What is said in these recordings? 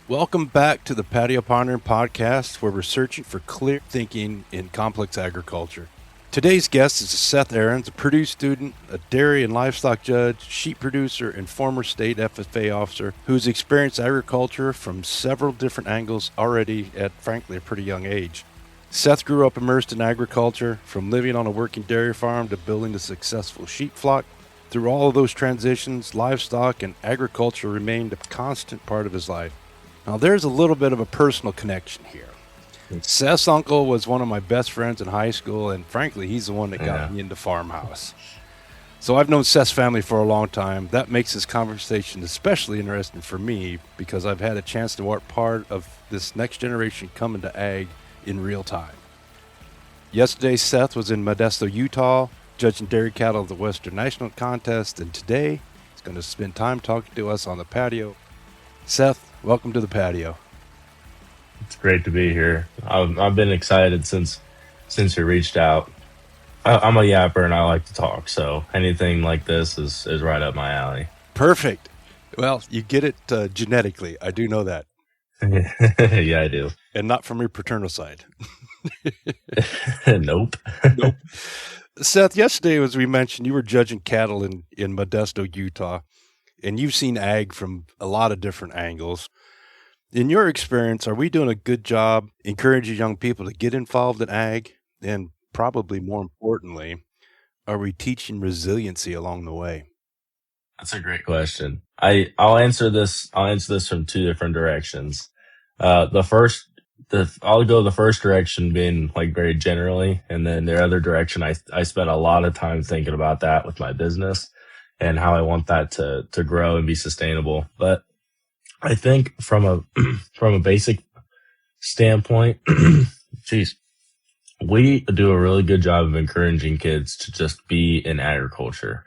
Welcome back to the Patio Pondering Podcast, where we're searching for clear thinking in complex agriculture. Today's guest is Seth Ariens, a Purdue student, a dairy and livestock judge, sheep producer, and former state FFA officer who's experienced agriculture from several different angles already at, frankly, a pretty young age. Seth grew up immersed in agriculture, from living on a working dairy farm to building a successful sheep flock. Through all of those transitions, livestock and agriculture remained a constant part of his life. Now, there's a little bit of a personal connection here. Seth's uncle was one of my best friends in high school, and frankly, he's the one that got me into FarmHouse. So I've known Seth's family for a long time. That makes this conversation especially interesting for me because I've had a chance to work part of this next generation coming to ag in real time. Yesterday, Seth was in Modesto, Utah, judging dairy cattle at the Western National Contest, and today he's going to spend time talking to us on the patio. Seth, welcome to the patio. It's great to be here. I've been excited since you reached out. I'm a yapper and I like to talk, so anything like this is right up my alley. Perfect. Well, you get it genetically. I do know that. Yeah, I do. And not from your paternal side. Nope. Nope. Seth, yesterday, as we mentioned, you were judging cattle in Modesto, Utah, and you've seen ag from a lot of different angles. In your experience, are we doing a good job encouraging young people to get involved in ag? And probably more importantly, are we teaching resiliency along the way? That's a great question. I'll answer this from two different directions. I'll go the first direction being like very generally, and then the other direction, I spent a lot of time thinking about that with my business and how I want that to grow and be sustainable. But I think from a basic standpoint, we do a really good job of encouraging kids to just be in agriculture.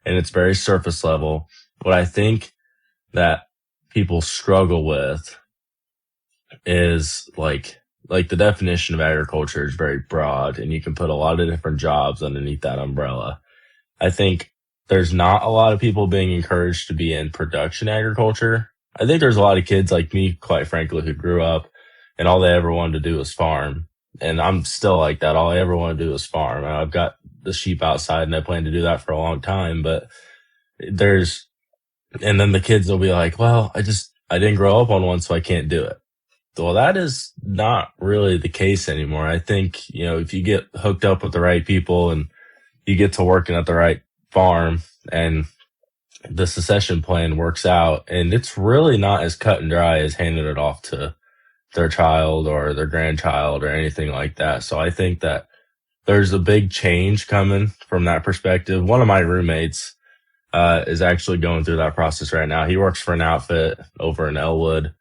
And it's very surface level. What I think that people struggle with is like the definition of agriculture is very broad, and you can put a lot of different jobs underneath that umbrella. I think there's not a lot of people being encouraged to be in production agriculture. I think there's a lot of kids like me, quite frankly, who grew up and all they ever wanted to do was farm. And I'm still like that. All I ever want to do is farm. And I've got the sheep outside and I plan to do that for a long time. But and then the kids will be like, well, I didn't grow up on one, so I can't do it. Well, that is not really the case anymore. I think, if you get hooked up with the right people and you get to working at the right farm and the succession plan works out, and it's really not as cut and dry as handing it off to their child or their grandchild or anything like that. So I think that there's a big change coming from that perspective. One of my roommates is actually going through that process right now. He works for an outfit over in Elwood,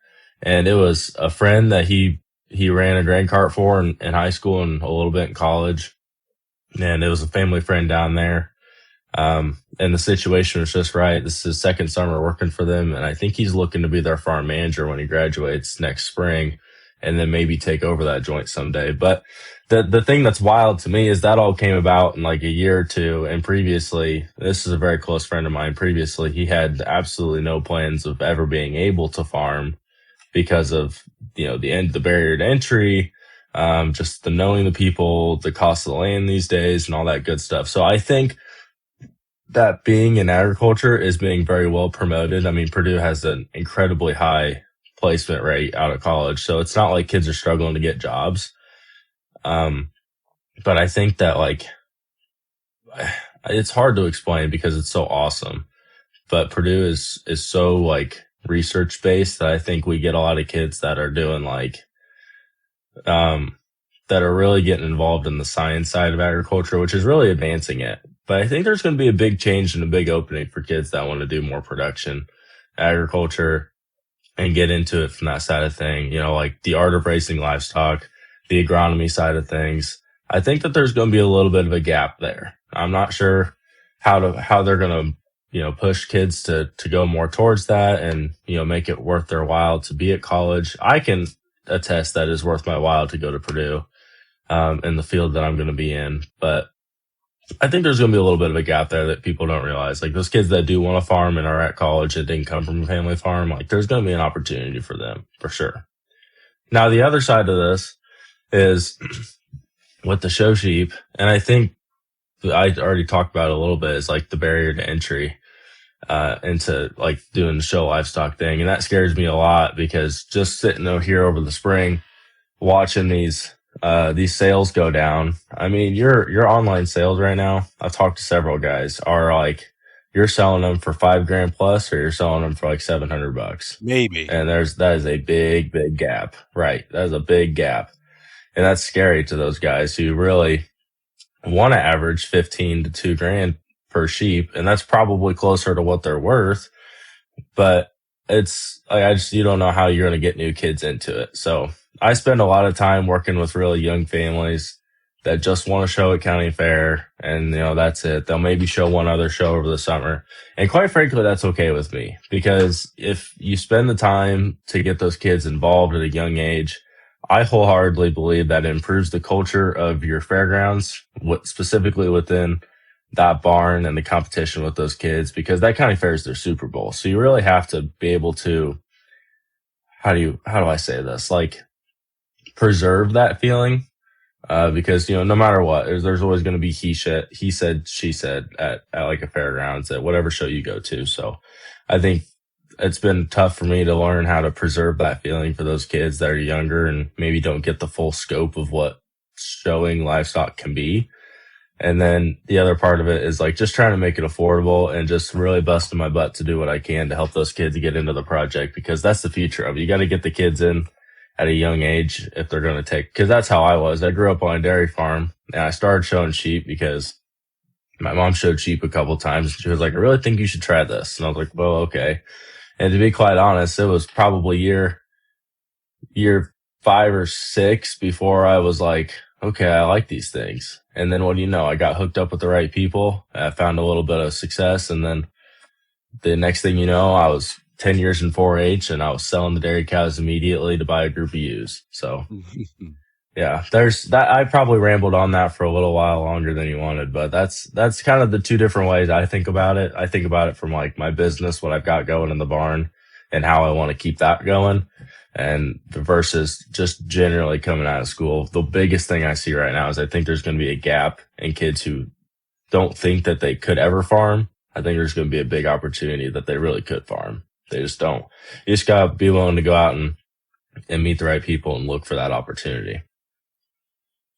and it was a friend that he ran a grain cart for in high school and a little bit in college. And it was a family friend down there. And the situation was just right. This is his second summer working for them. And I think he's looking to be their farm manager when he graduates next spring and then maybe take over that joint someday. But the thing that's wild to me is that all came about in like a year or two. And previously, this is a very close friend of mine. Previously, he had absolutely no plans of ever being able to farm because of, the barrier to entry, just the knowing the people, the cost of the land these days and all that good stuff. So I think that being in agriculture is being very well promoted. I mean, Purdue has an incredibly high placement rate out of college, so it's not like kids are struggling to get jobs. But I think that it's hard to explain because it's so awesome. But Purdue is so research based that I think we get a lot of kids that are doing that are really getting involved in the science side of agriculture, which is really advancing it. But I think there's going to be a big change and a big opening for kids that want to do more production agriculture and get into it from that side of thing, like the art of raising livestock, the agronomy side of things. I think that there's going to be a little bit of a gap there. I'm not sure how they're going to, push kids to go more towards that and, make it worth their while to be at college. I can attest that it's worth my while to go to Purdue, in the field that I'm going to be in. But I think there's going to be a little bit of a gap there that people don't realize. Like those kids that do want to farm and are at college that didn't come from a family farm, like there's going to be an opportunity for them for sure. Now, the other side of this is with the show sheep, and I think I already talked about it a little bit, is like the barrier to entry into like doing the show livestock thing. And that scares me a lot because just sitting here over the spring, watching these sales go down. I mean, your online sales right now, I've talked to several guys, are like, you're selling them for $5,000 plus, or you're selling them for like $700. Maybe. And that is a big gap. Right. That is a big gap. And that's scary to those guys who really want to average 15 to $2,000 per sheep. And that's probably closer to what they're worth. But it's like, you don't know how you're going to get new kids into it. So I spend a lot of time working with really young families that just want to show at county fair, and that's it. They'll maybe show one other show over the summer. And quite frankly, that's okay with me, because if you spend the time to get those kids involved at a young age, I wholeheartedly believe that it improves the culture of your fairgrounds, specifically within that barn and the competition with those kids, because that county fair is their Super Bowl. So you really have to be able to, how do I say this? Like, preserve that feeling. Because, no matter what, there's always going to be he said, she said at like a fairgrounds at whatever show you go to. So I think it's been tough for me to learn how to preserve that feeling for those kids that are younger and maybe don't get the full scope of what showing livestock can be. And then the other part of it is like just trying to make it affordable and just really busting my butt to do what I can to help those kids get into the project, because that's the future of it. You got to get the kids in at a young age if they're going to take, because that's how I was. I grew up on a dairy farm, and I started showing sheep because my mom showed sheep a couple of times. She was like, I really think you should try this. And I was like, well, okay. And to be quite honest, it was probably year 5 or 6 before I was like, okay, I like these things. And then what do you know? I got hooked up with the right people. I found a little bit of success. And then the next thing you know, I was 10 years in 4-H, and I was selling the dairy cows immediately to buy a group of ewes. So yeah, there's that. I probably rambled on that for a little while longer than you wanted, but that's kind of the two different ways I think about it. I think about it from like my business, what I've got going in the barn, and how I want to keep that going, and versus just generally coming out of school. The biggest thing I see right now is I think there's going to be a gap in kids who don't think that they could ever farm. I think there's going to be a big opportunity that they really could farm. They just don't. You just got to be willing to go out and meet the right people and look for that opportunity.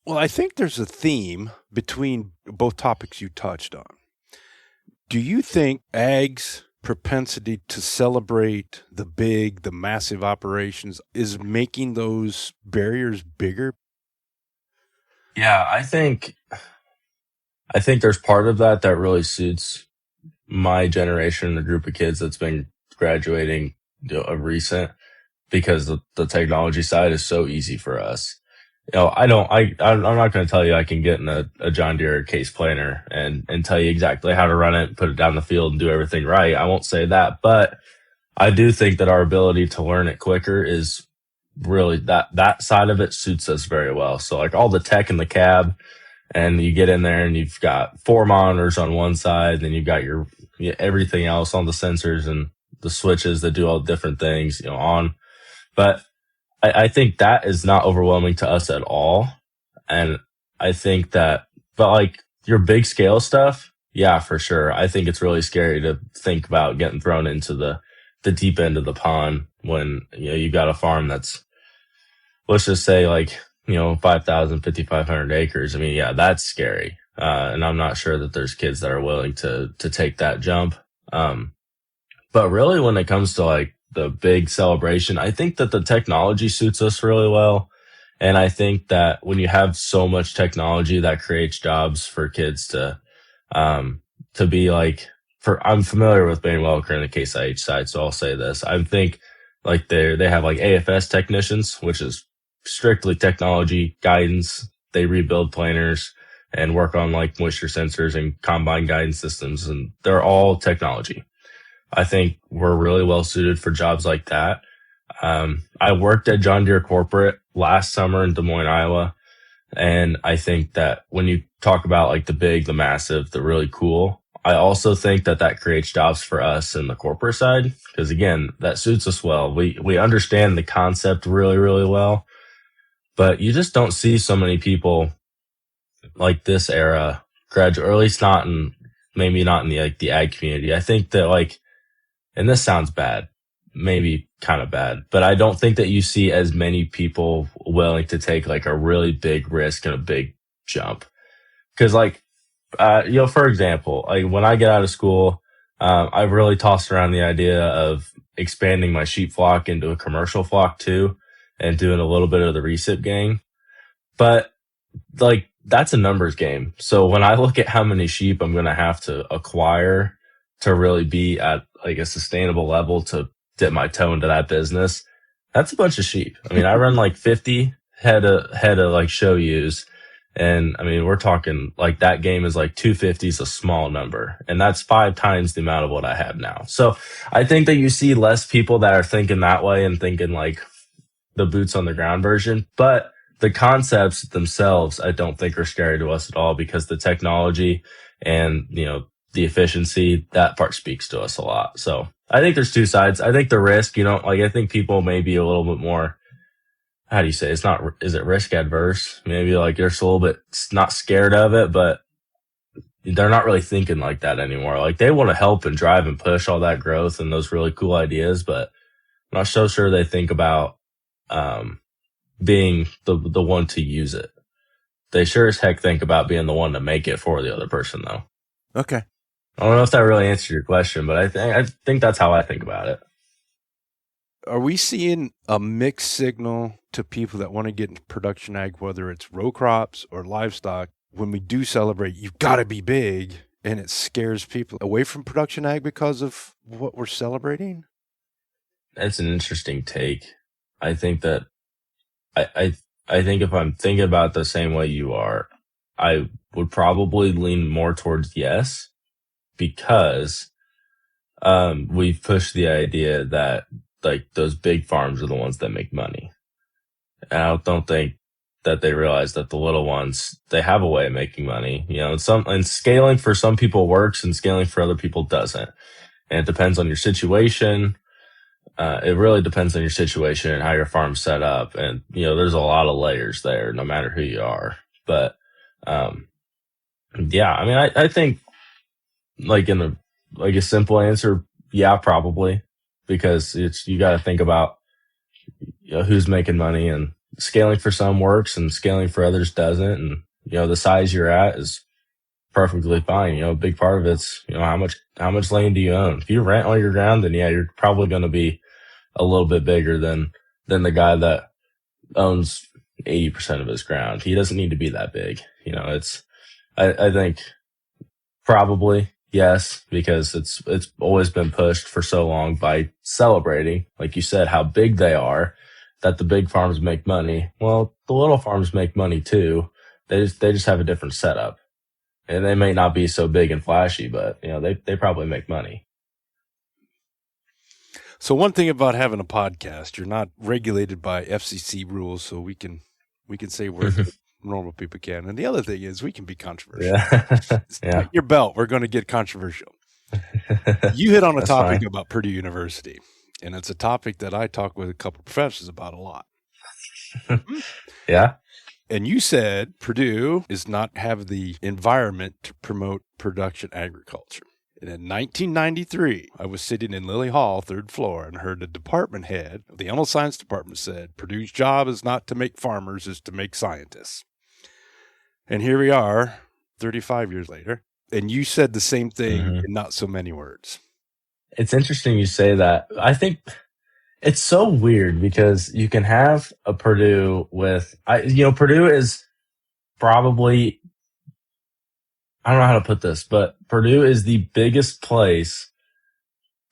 Well, I think there's a theme between both topics you touched on. Do you think ag's propensity to celebrate the massive operations is making those barriers bigger? Yeah, I think there's part of that really suits my generation, the group of kids that's been graduating of recent, because the technology side is so easy for us. I'm not going to tell you I can get in a John Deere case planer and tell you exactly how to run it, put it down the field and do everything right. I won't say that, but I do think that our ability to learn it quicker is really that side of it suits us very well. So like all the tech in the cab, and you get in there and you've got 4 monitors on one side, then you've got your everything else on the sensors and the switches that do all different things, on. But I think that is not overwhelming to us at all. And I think but like your big scale stuff, yeah, for sure. I think it's really scary to think about getting thrown into the deep end of the pond when, you've got a farm that's, let's just say like, 5,000, 5,500 acres. I mean, yeah, that's scary. And I'm not sure that there's kids that are willing to take that jump. But really when it comes to like the big celebration, I think that the technology suits us really well. And I think that when you have so much technology, that creates jobs for kids to be like, I'm familiar with Bain Welker in the Case IH side, so I'll say this. I think like they have like AFS technicians, which is strictly technology guidance. They rebuild planters and work on like moisture sensors and combine guidance systems, and they're all technology. I think we're really well suited for jobs like that. I worked at John Deere Corporate last summer in Des Moines, Iowa, And I think that when you talk about like the big, the massive, the really cool, I also think that that creates jobs for us in the corporate side. Because again, that suits us well. We understand the concept really, really well, but you just don't see so many people like this era graduate, or at least not in, maybe not in the, like the ag community. I think that like, and this sounds bad, maybe kind of bad, but I don't think that you see as many people willing to take like a really big risk and a big jump. Cause like, for example, like when I get out of school, I've really tossed around the idea of expanding my sheep flock into a commercial flock too, and doing a little bit of the recip gang. But like, that's a numbers game. So when I look at how many sheep I'm going to have to acquire to really be at like a sustainable level to dip my toe into that business, that's a bunch of sheep. I mean, I run like 50 head of like show ewes. And I mean, we're talking like that game is like 250 is a small number. And that's 5 times the amount of what I have now. So I think that you see less people that are thinking that way and thinking like the boots on the ground version. But the concepts themselves, I don't think are scary to us at all, because the technology and, the efficiency, that part speaks to us a lot. So I think there's two sides. I think the risk, I think people may be a little bit more, how do you say, is it risk adverse? Maybe like they're just a little bit not scared of it, but they're not really thinking like that anymore. Like they want to help and drive and push all that growth and those really cool ideas, but I'm not so sure they think about, being the one to use it. They sure as heck think about being the one to make it for the other person though. Okay. I don't know if that really answered your question, but I think that's how I think about it. Are we seeing a mixed signal to people that want to get into production ag, whether it's row crops or livestock? When we do celebrate, you've got to be big, and it scares people away from production ag because of what we're celebrating? That's an interesting take. I think that I think if I'm thinking about it the same way you are, I would probably lean more towards yes, because we've pushed the idea that like those big farms are the ones that make money. And I don't think that they realize that the little ones, they have a way of making money. And scaling for some people works and scaling for other people doesn't. And it depends on your situation. It really depends on your situation and how your farm's set up. And, there's a lot of layers there, no matter who you are. But, yeah, I mean, I think like a simple answer, yeah, probably, because you got to think about, who's making money, and scaling for some works and scaling for others doesn't. And, the size you're at is perfectly fine. A big part of it's, how much land do you own? If you rent all your ground, then yeah, you're probably going to be a little bit bigger than the guy that owns 80% of his ground. He doesn't need to be that big. I think probably yes, because it's always been pushed for so long by celebrating, like you said, how big they are, that the big farms make money. Well, the little farms make money too. They just have a different setup, and they may not be so big and flashy, but they probably make money. So one thing about having a podcast, you're not regulated by FCC rules, so we can say words that normal people can. And the other thing is we can be controversial. Yeah. Your belt, we're going to get controversial. You hit on a topic about Purdue University, and it's a topic that I talk with a couple of professors about a lot. Yeah. And you said Purdue is not have the environment to promote production agriculture. And in 1993, I was sitting in Lilly Hall, 3rd floor, and heard the department head of the animal science department said, Purdue's job is not to make farmers, is to make scientists. And here we are, 35 years later, and you said the same thing in not so many words. It's interesting you say that. I think it's so weird because you can have a Purdue with, Purdue is probably, I don't know how to put this, but Purdue is the biggest place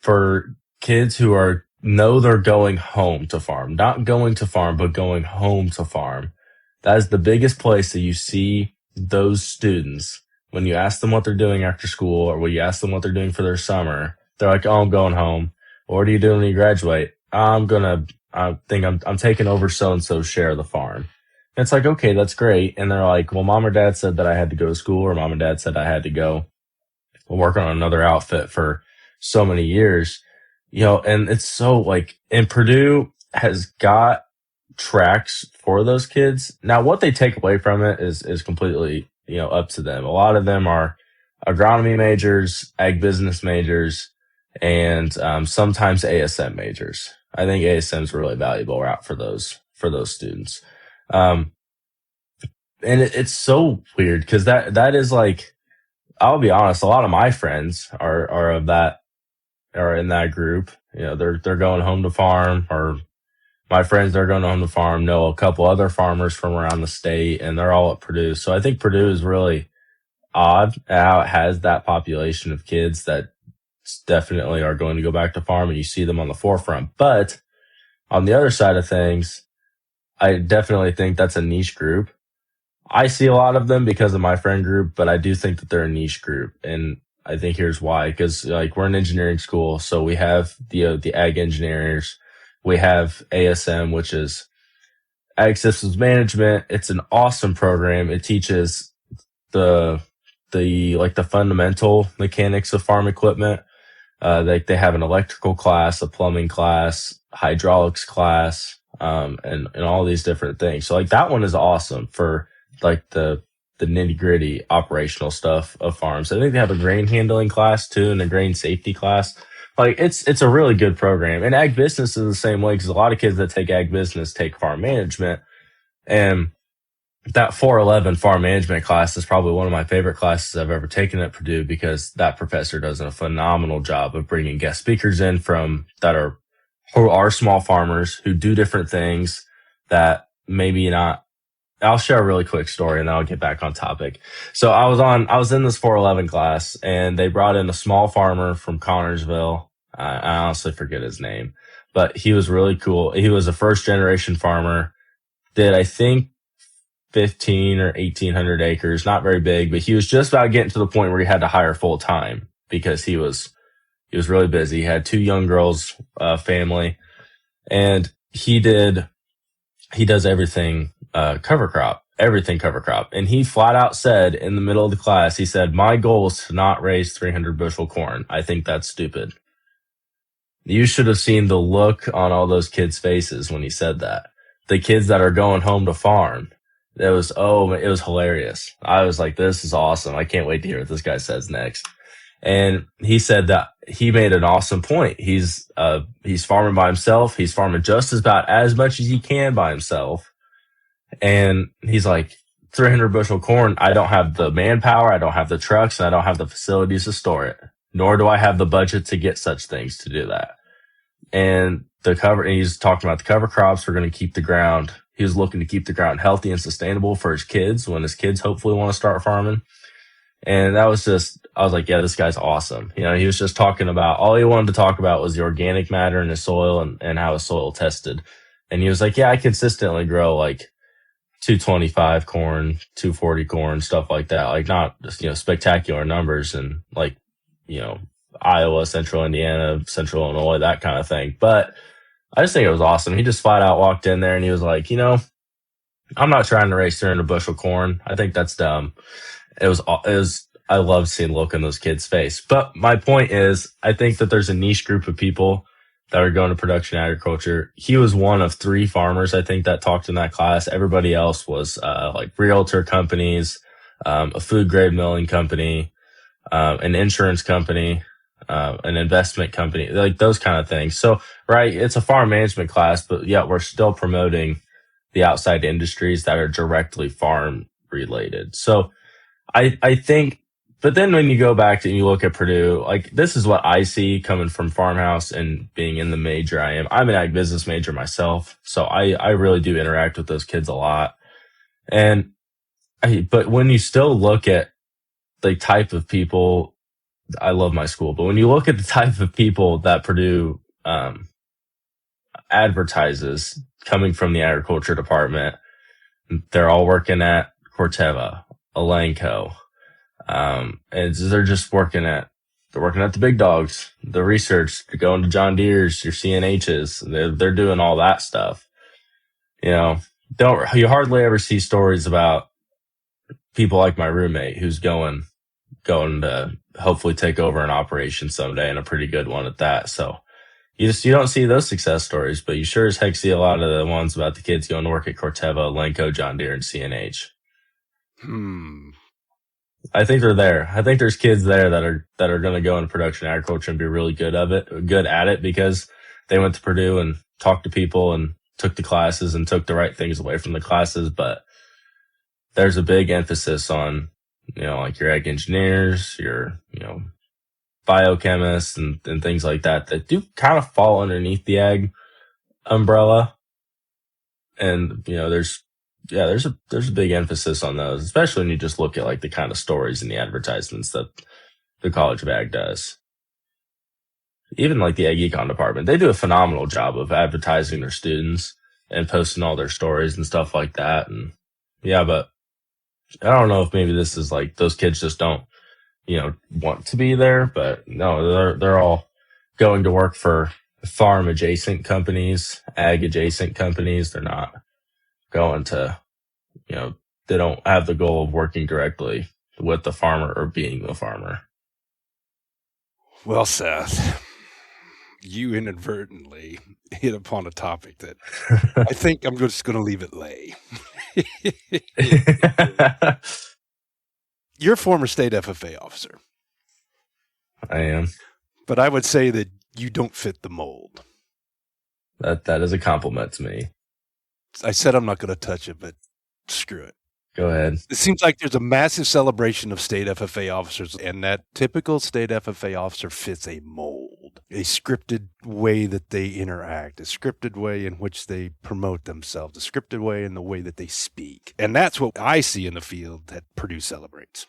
for kids who know they're going home to farm, not going to farm, but going home to farm. That is the biggest place that you see those students when you ask them what they're doing after school, or when you ask them what they're doing for their summer. They're like, oh, I'm going home. What are you doing when you graduate? I'm taking over so-and-so's share of the farm. It's like, okay, that's great. And they're like, well, mom or dad said that I had to go to school, or mom and dad said I had to go work on another outfit for so many years, and it's so like, and Purdue has got tracks for those kids. Now, what they take away from it is completely, up to them. A lot of them are agronomy majors, ag business majors, and sometimes ASM majors. I think ASM is a really valuable route for those students. And it's so weird because that is like, I'll be honest, a lot of my friends are in that group. They're going home to farm, or my friends that are going home to farm know a couple other farmers from around the state, and they're all at Purdue. So I think Purdue is really odd at how it has that population of kids that definitely are going to go back to farm, and you see them on the forefront. But on the other side of things, I definitely think that's a niche group. I see a lot of them because of my friend group, but I do think that they're a niche group. And I think here's why, because like we're an engineering school. So we have the ag engineers, we have ASM, which is ag systems management. It's an awesome program. It teaches the fundamental mechanics of farm equipment. They have an electrical class, a plumbing class, hydraulics class, and all these different things. So like that one is awesome for like the nitty gritty operational stuff of farms. I think they have a grain handling class too, and a grain safety class. Like it's a really good program. And ag business is the same way, because a lot of kids that take ag business take farm management. And that 411 farm management class is probably one of my favorite classes I've ever taken at Purdue, because that professor does a phenomenal job of bringing guest speakers in who are small farmers who do different things that maybe not. I'll share a really quick story and then I'll get back on topic. So I was in this 411 class, and they brought in a small farmer from Connorsville. I honestly forget his name, but he was really cool. He was a first generation farmer, did I think 15 or 1800 acres, not very big, but he was just about getting to the point where he had to hire full time because he was really busy. He had 2 young girls, family, and he does everything cover crop. And he flat out said in the middle of the class, he said, my goal is to not raise 300 bushel corn. I think that's stupid. You should have seen the look on all those kids' faces when he said that. The kids that are going home to farm, it was hilarious. I was like, this is awesome. I can't wait to hear what this guy says next. And he said that he made an awesome point. He's farming by himself. He's farming just about as much as he can by himself. And he's like, 300 bushel corn, I don't have the manpower, I don't have the trucks, and I don't have the facilities to store it. Nor do I have the budget to get such things to do that. And he's talking about the cover crops. We're going to keep the ground. He was looking to keep the ground healthy and sustainable for his kids when his kids hopefully want to start farming. And I was like, yeah, this guy's awesome. He was just talking about, all he wanted to talk about was the organic matter in his soil and how his soil tested. And he was like, yeah, I consistently grow like 225 corn, 240 corn, stuff like that. Like not just, spectacular numbers and like, Iowa, Central Indiana, Central Illinois, that kind of thing. But I just think it was awesome. He just flat out walked in there and he was like, I'm not trying to raise 300 bushel corn. I think that's dumb. I love seeing the look in those kids' face. But my point is, I think that there's a niche group of people that are going to production agriculture. He was one of 3 farmers, I think, that talked in that class. Everybody else was like realtor companies, a food grade milling company, an insurance company, an investment company, like those kind of things. So, right, it's a farm management class, but yet we're still promoting the outside industries that are directly farm related. So I think, but then when you go back and you look at Purdue, like this is what I see coming from FarmHouse and being in the major I am. I'm an ag business major myself, so I really do interact with those kids a lot. But when you still look at the type of people, I love my school, but when you look at the type of people that Purdue advertises coming from the agriculture department, they're all working at Corteva, Elanco, and they're just working at the big dogs, the research, they're going to John Deere's, your CNH's, they're doing all that stuff, you hardly ever see stories about people like my roommate who's going to hopefully take over an operation someday, and a pretty good one at that. So you don't see those success stories, but you sure as heck see a lot of the ones about the kids going to work at Corteva, Lenco, John Deere, and CNH. I think they're there. I think there's kids there that are going to go into production agriculture and be really good at it because they went to Purdue and talked to people and took the classes and took the right things away from the classes. But there's a big emphasis on, like your ag engineers, your, biochemists and things like that do kind of fall underneath the ag umbrella. And, there's a big emphasis on those, especially when you just look at like the kind of stories and the advertisements that the College of Ag does. Even like the Ag Econ department, they do a phenomenal job of advertising their students and posting all their stories and stuff like that. And yeah, but I don't know if maybe this is like those kids just don't, want to be there, but no, they're all going to work for farm adjacent companies, ag adjacent companies. They're not going to, they don't have the goal of working directly with the farmer or being the farmer. Well, Seth, you inadvertently hit upon a topic that I think I'm just going to leave it lay. You're a former state FFA officer. I am. But I would say that you don't fit the mold. That is a compliment to me. I said I'm not going to touch it, but screw it. Go ahead. It seems like there's a massive celebration of state FFA officers, and that typical state FFA officer fits a mold, a scripted way that they interact, a scripted way in which they promote themselves, a scripted way in the way that they speak. And that's what I see in the field that Purdue celebrates.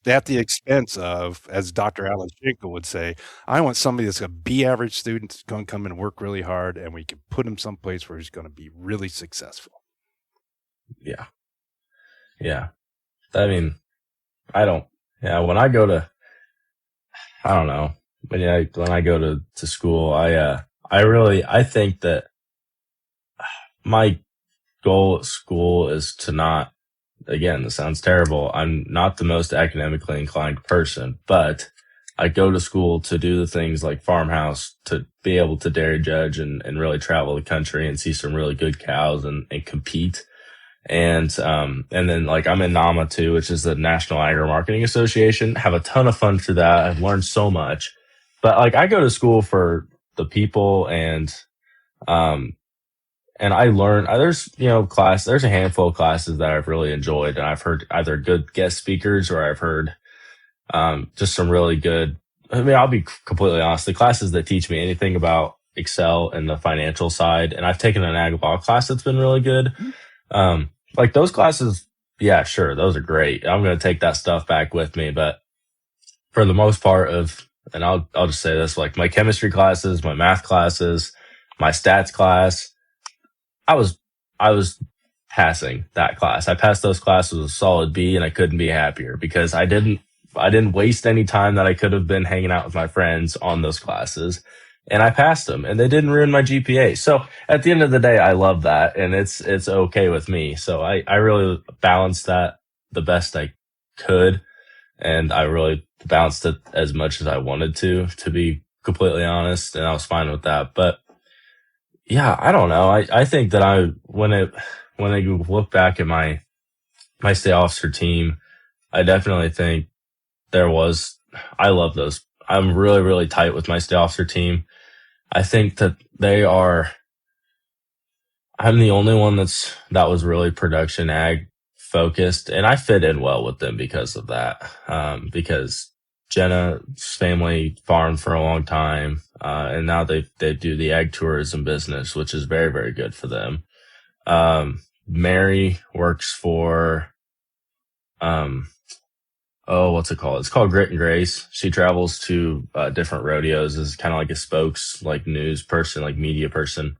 At the expense of, as Dr. Alan Schinkel would say, I want somebody that's a B-average student that's going to come in and work really hard, and we can put him someplace where he's going to be really successful. Yeah. Yeah. I mean, when I go to, I don't know, but yeah, when I go to school, I think that my goal at school is to not, again, this sounds terrible. I'm not the most academically inclined person, but I go to school to do the things like farmhouse, to be able to dairy judge and really travel the country and see some really good cows and compete. And then like I'm in NAMA too, which is the National Agri Marketing Association. Have a ton of fun through that. I've learned so much, but like I go to school for the people and I learn, there's a handful of classes that I've really enjoyed, and I've heard either good guest speakers or I've heard, just some really good, I'll be completely honest. The classes that teach me anything about Excel and the financial side, and I've taken an ag law class that's been really good. Like those classes, yeah, sure, those are great. I'm going to take that stuff back with me, but for the most part and I'll just say this, like my chemistry classes, my math classes, my stats class, I was passing that class. I passed those classes with a solid B, and I couldn't be happier because I didn't waste any time that I could have been hanging out with my friends on those classes. And I passed them, and they didn't ruin my GPA. So at the end of the day, I love that, and it's okay with me. So I really balanced that the best I could, and I really balanced it as much as I wanted to be completely honest, and I was fine with that. But yeah, I don't know. I think that when I look back at my state officer team, I definitely think I love those. I'm really, really tight with my state officer team. I think that I'm the only one that was really production ag focused, and I fit in well with them because of that. Because Jenna's family farmed for a long time, and now they do the ag tourism business, which is very, very good for them. Mary works for, what's it called? It's called Grit and Grace. She travels to different rodeos as kind of like a spokes, like news person, like media person.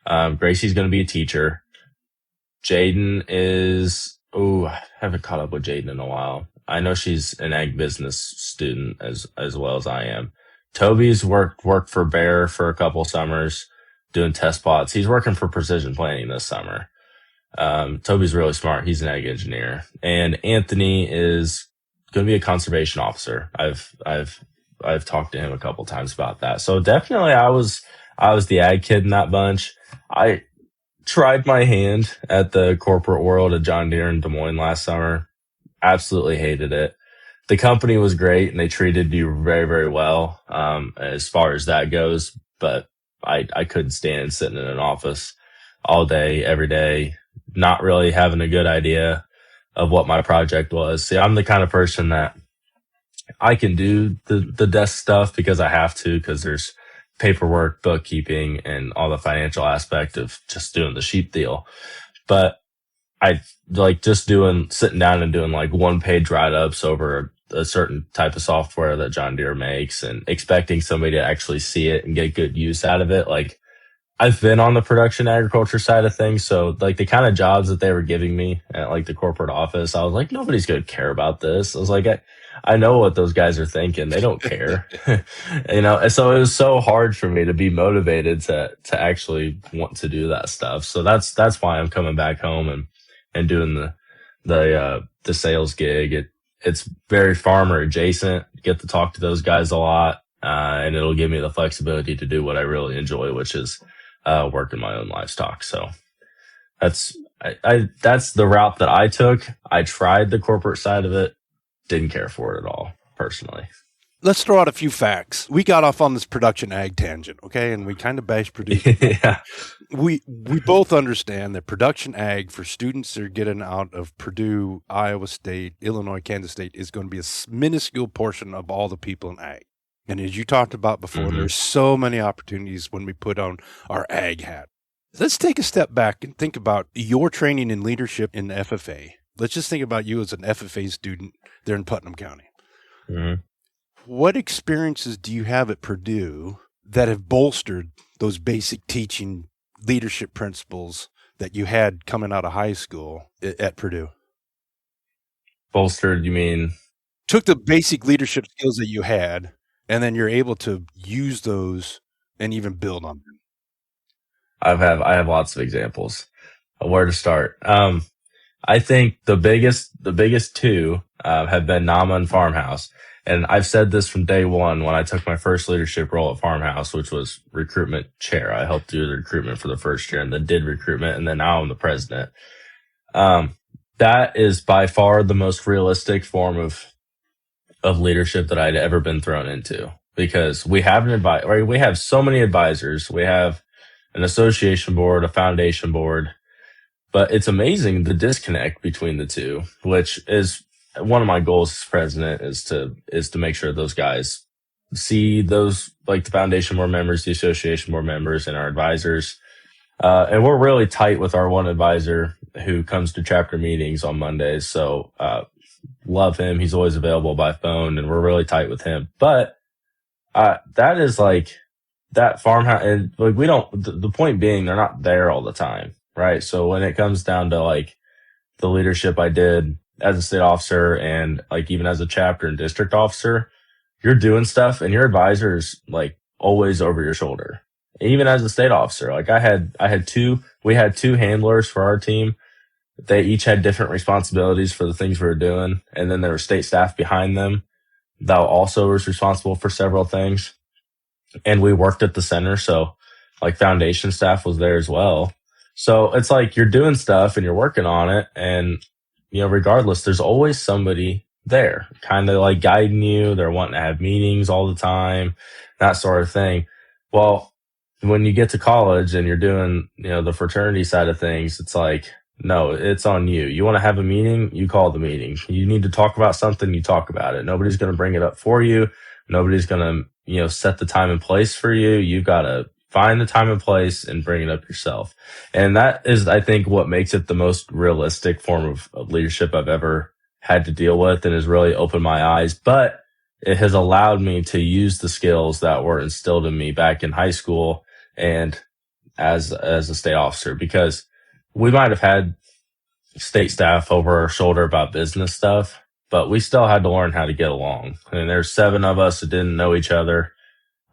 Gracie's going to be a teacher. Jaden I haven't caught up with Jaden in a while. I know she's an ag business student as well as I am. Toby's worked for Bayer for a couple summers doing test plots. He's working for Precision Planting this summer. Toby's really smart. He's an ag engineer, and Anthony is going to be a conservation officer. I've talked to him a couple times about that. So definitely I was the ag kid in that bunch. I tried my hand at the corporate world at John Deere in Des Moines last summer. Absolutely hated it. The company was great and they treated you very, very well, as far as that goes. But I couldn't stand sitting in an office all day, every day, not really having a good idea of what my project was. See, I'm the kind of person that I can do the desk stuff because I have to, because there's paperwork, bookkeeping, and all the financial aspect of just doing the sheep deal. But I like just sitting down and doing like 1-page write-ups over a certain type of software that John Deere makes and expecting somebody to actually see it and get good use out of it. Like, I've been on the production agriculture side of things. So like the kind of jobs that they were giving me at like the corporate office, I was like, nobody's going to care about this. I was like, I know what those guys are thinking. They don't care, and so it was so hard for me to be motivated to actually want to do that stuff. So that's why I'm coming back home and doing the sales gig. It's very farmer adjacent. Get to talk to those guys a lot. And it'll give me the flexibility to do what I really enjoy, which is working my own livestock. So that's the route that I took. I tried the corporate side of it, didn't care for it at all, personally. Let's throw out a few facts. We got off on this production ag tangent, okay? And we kind of bashed Purdue. Yeah. We both understand that production ag for students that are getting out of Purdue, Iowa State, Illinois, Kansas State is going to be a minuscule portion of all the people in ag. And as you talked about before, there's so many opportunities when we put on our ag hat. Let's take a step back and think about your training in leadership in the FFA. Let's just think about you as an FFA student there in Putnam County. Mm-hmm. What experiences do you have at Purdue that have bolstered those basic teaching leadership principles that you had coming out of high school at Purdue? Bolstered, you mean? Took the basic leadership skills that you had, and then you're able to use those and even build on them. I have lots of examples of where to start. I think the biggest two have been NAMA and FarmHouse. And I've said this from day one when I took my first leadership role at FarmHouse, which was recruitment chair. I helped do the recruitment for the first year and then did recruitment, and then now I'm the president. That is by far the most realistic form of leadership that I'd ever been thrown into, because we have we have so many advisors. We have an association board, a foundation board, but it's amazing the disconnect between the two, which is one of my goals as president is to make sure those guys see those, like the foundation board members, the association board members, and our advisors. And we're really tight with our one advisor who comes to chapter meetings on Mondays. So, love him. He's always available by phone, and we're really tight with him. But, that is like that farmhouse, and like the point being, they're not there all the time. Right. So when it comes down to like the leadership I did as a state officer and like even as a chapter and district officer, you're doing stuff and your advisor's like always over your shoulder. Even as a state officer, like we had two handlers for our team. They each had different responsibilities for the things we were doing. And then there were state staff behind them that also was responsible for several things. And we worked at the center. So like foundation staff was there as well. So it's like you're doing stuff and you're working on it, and regardless, there's always somebody there kind of like guiding you. They're wanting to have meetings all the time, that sort of thing. Well, when you get to college and you're doing, the fraternity side of things, it's like, no, it's on you. You want to have a meeting, you call the meeting. You need to talk about something, you talk about it. Nobody's going to bring it up for you. Nobody's going to, set the time and place for you. You've got to find the time and place and bring it up yourself. And that is, I think, what makes it the most realistic form of leadership I've ever had to deal with, and has really opened my eyes. But it has allowed me to use the skills that were instilled in me back in high school and as a state officer, because we might have had state staff over our shoulder about business stuff, but we still had to learn how to get along. And there's 7 of us that didn't know each other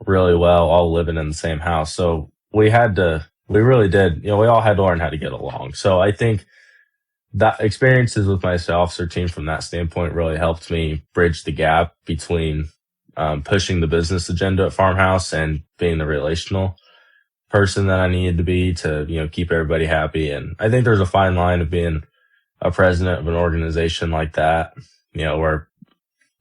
really well, all living in the same house. So we had to We really did. We all had to learn how to get along. So I think that experiences with my officer team from that standpoint really helped me bridge the gap between pushing the business agenda at Farmhouse and being the relational person that I needed to be to, keep everybody happy. And I think there's a fine line of being a president of an organization like that, where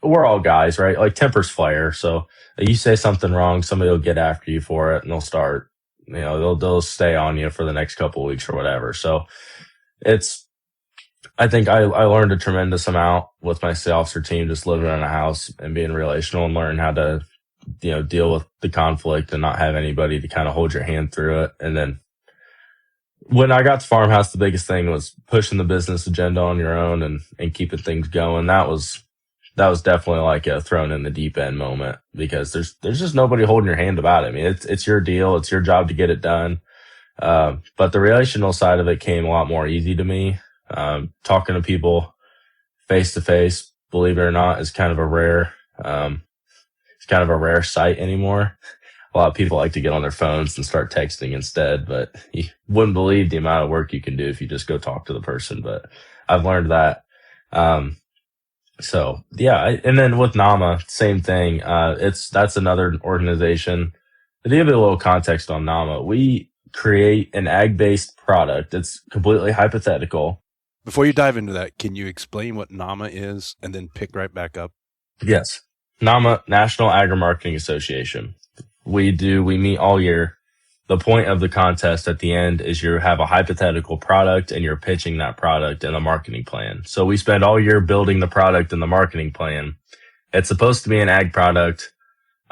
we're all guys, right? Like tempers flare. So you say something wrong, somebody will get after you for it and they'll start, they'll stay on you for the next couple of weeks or whatever. So I think I learned a tremendous amount with my sales officer team, just living in a house and being relational and learning how to, deal with the conflict and not have anybody to kind of hold your hand through it. And then when I got to Farmhouse, the biggest thing was pushing the business agenda on your own and keeping things going. That was definitely like a thrown in the deep end moment because there's just nobody holding your hand about it. I mean, it's your deal. It's your job to get it done. But the relational side of it came a lot more easy to me. Talking to people face to face, believe it or not, is kind of a rare sight anymore. A lot of people like to get on their phones and start texting instead, but you wouldn't believe the amount of work you can do if you just go talk to the person. But I've learned that. So yeah, and then with NAMA, same thing. That's another organization. To give you a little context on NAMA, we create an ag-based product. It's completely hypothetical. Before you dive into that, can you explain what NAMA is and then pick right back up? Yes. NAMA, National Agri-Marketing Association. We meet all year. The point of the contest at the end is you have a hypothetical product and you're pitching that product in a marketing plan. So we spend all year building the product and the marketing plan. It's supposed to be an ag product.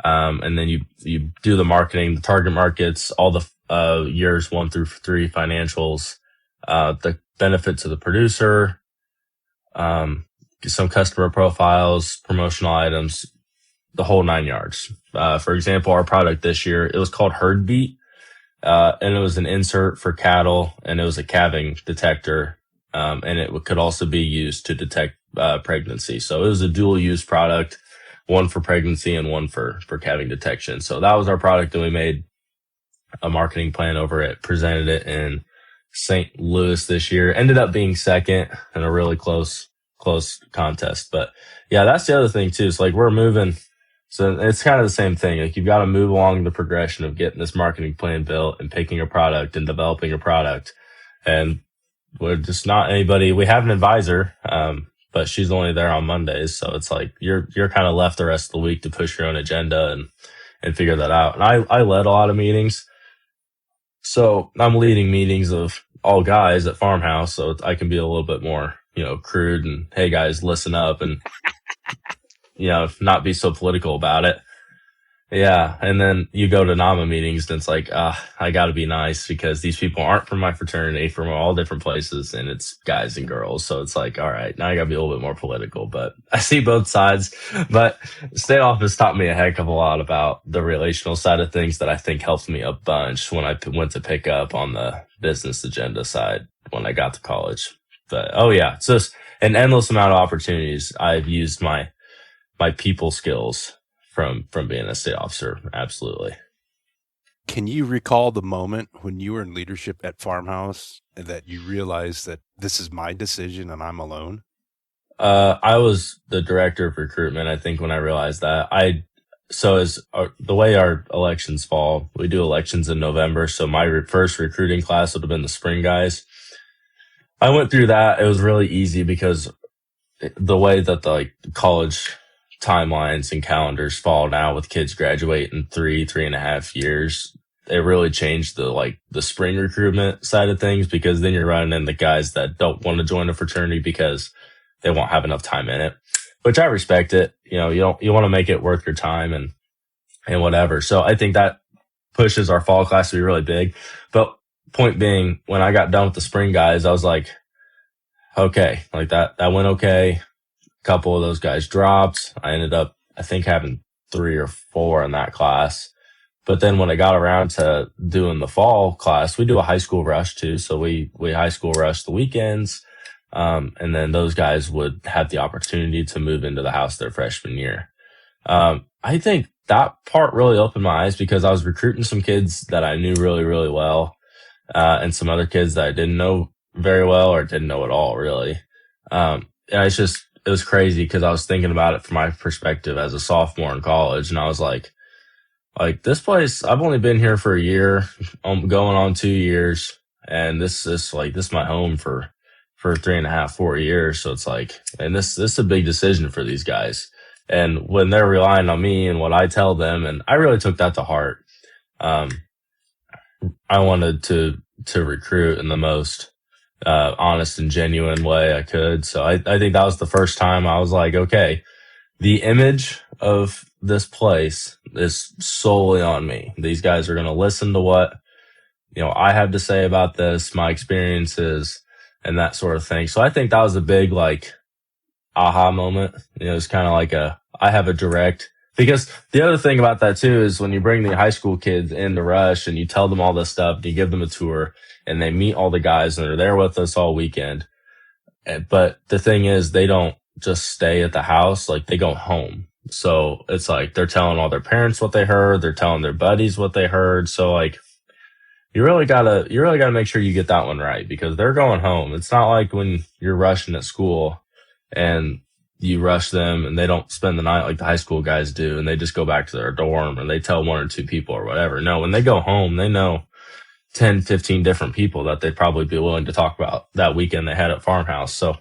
And then you do the marketing, the target markets, all the years 1 through 3 financials, the benefit to the producer, some customer profiles, promotional items, the whole 9 yards. For example, our product this year, it was called Herd Beat, and it was an insert for cattle, and it was a calving detector, and it could also be used to detect pregnancy. So it was a dual use product, one for pregnancy and one for calving detection. So that was our product, and we made a marketing plan over it, presented it in St. Louis this year, ended up being second in a really close contest. But yeah, that's the other thing too. It's like we're moving. So it's kind of the same thing. Like you've got to move along the progression of getting this marketing plan built and picking a product and developing a product. And we're just not anybody. We have an advisor, but she's only there on Mondays. So it's like you're kind of left the rest of the week to push your own agenda and figure that out. And I led a lot of meetings. So I'm leading meetings of all guys at Farmhouse. So I can be a little bit more, crude and, hey guys, listen up and, not be so political about it. Yeah. And then you go to NAMA meetings and it's like, I got to be nice because these people aren't from my fraternity, from all different places, and it's guys and girls. So it's like, all right, now I got to be a little bit more political, but I see both sides. But state office taught me a heck of a lot about the relational side of things that I think helped me a bunch when I went to pick up on the business agenda side when I got to college. But it's just an endless amount of opportunities. I've used my people skills from being a state officer. Absolutely. Can you recall the moment when you were in leadership at Farmhouse and that you realized that this is my decision and I'm alone? I was the director of recruitment, I think, when I realized that. The way our elections fall, we do elections in November. So my first recruiting class would have been the spring guys. I went through that. It was really easy because the way that the college timelines and calendars fall now with kids graduate in 3.5 years, it really changed the spring recruitment side of things, because then you're running into guys that don't want to join a fraternity because they won't have enough time in it, which I respect it. You want to make it worth your time and whatever. So I think that pushes our fall class to be really big. But point being, when I got done with the spring guys, I was like, okay, like that went okay. Couple of those guys dropped. I ended up, I think, having 3 or 4 in that class. But then when I got around to doing the fall class, we do a high school rush too. So we high school rush the weekends. And then those guys would have the opportunity to move into the house their freshman year. I think that part really opened my eyes because I was recruiting some kids that I knew really, really well. and some other kids that I didn't know very well or didn't know at all, really. Yeah, it was crazy because I was thinking about it from my perspective as a sophomore in college, and I was like this place, I've only been here for a year, I'm going on 2 years, and this is my home for 3.5, 4 years. So it's like, and this is a big decision for these guys. And when they're relying on me and what I tell them, and I really took that to heart. I wanted to recruit in the most honest and genuine way I could. So I think that was the first time I was like, okay, the image of this place is solely on me. These guys are going to listen to what, I have to say about this, my experiences and that sort of thing. So I think that was a big aha moment. It's kind of like I have a direct, because the other thing about that too is when you bring the high school kids into Rush and you tell them all this stuff, and you give them a tour and they meet all the guys and they're there with us all weekend. But the thing is, they don't just stay at the house, they go home. So it's like they're telling all their parents what they heard, they're telling their buddies what they heard. So you really gotta make sure you get that one right, because they're going home. It's not like when you're rushing at school and you rush them and they don't spend the night like the high school guys do and they just go back to their dorm and they tell 1 or 2 people or whatever. No, when they go home, they know 10, 15 different people that they'd probably be willing to talk about that weekend they had at Farmhouse. So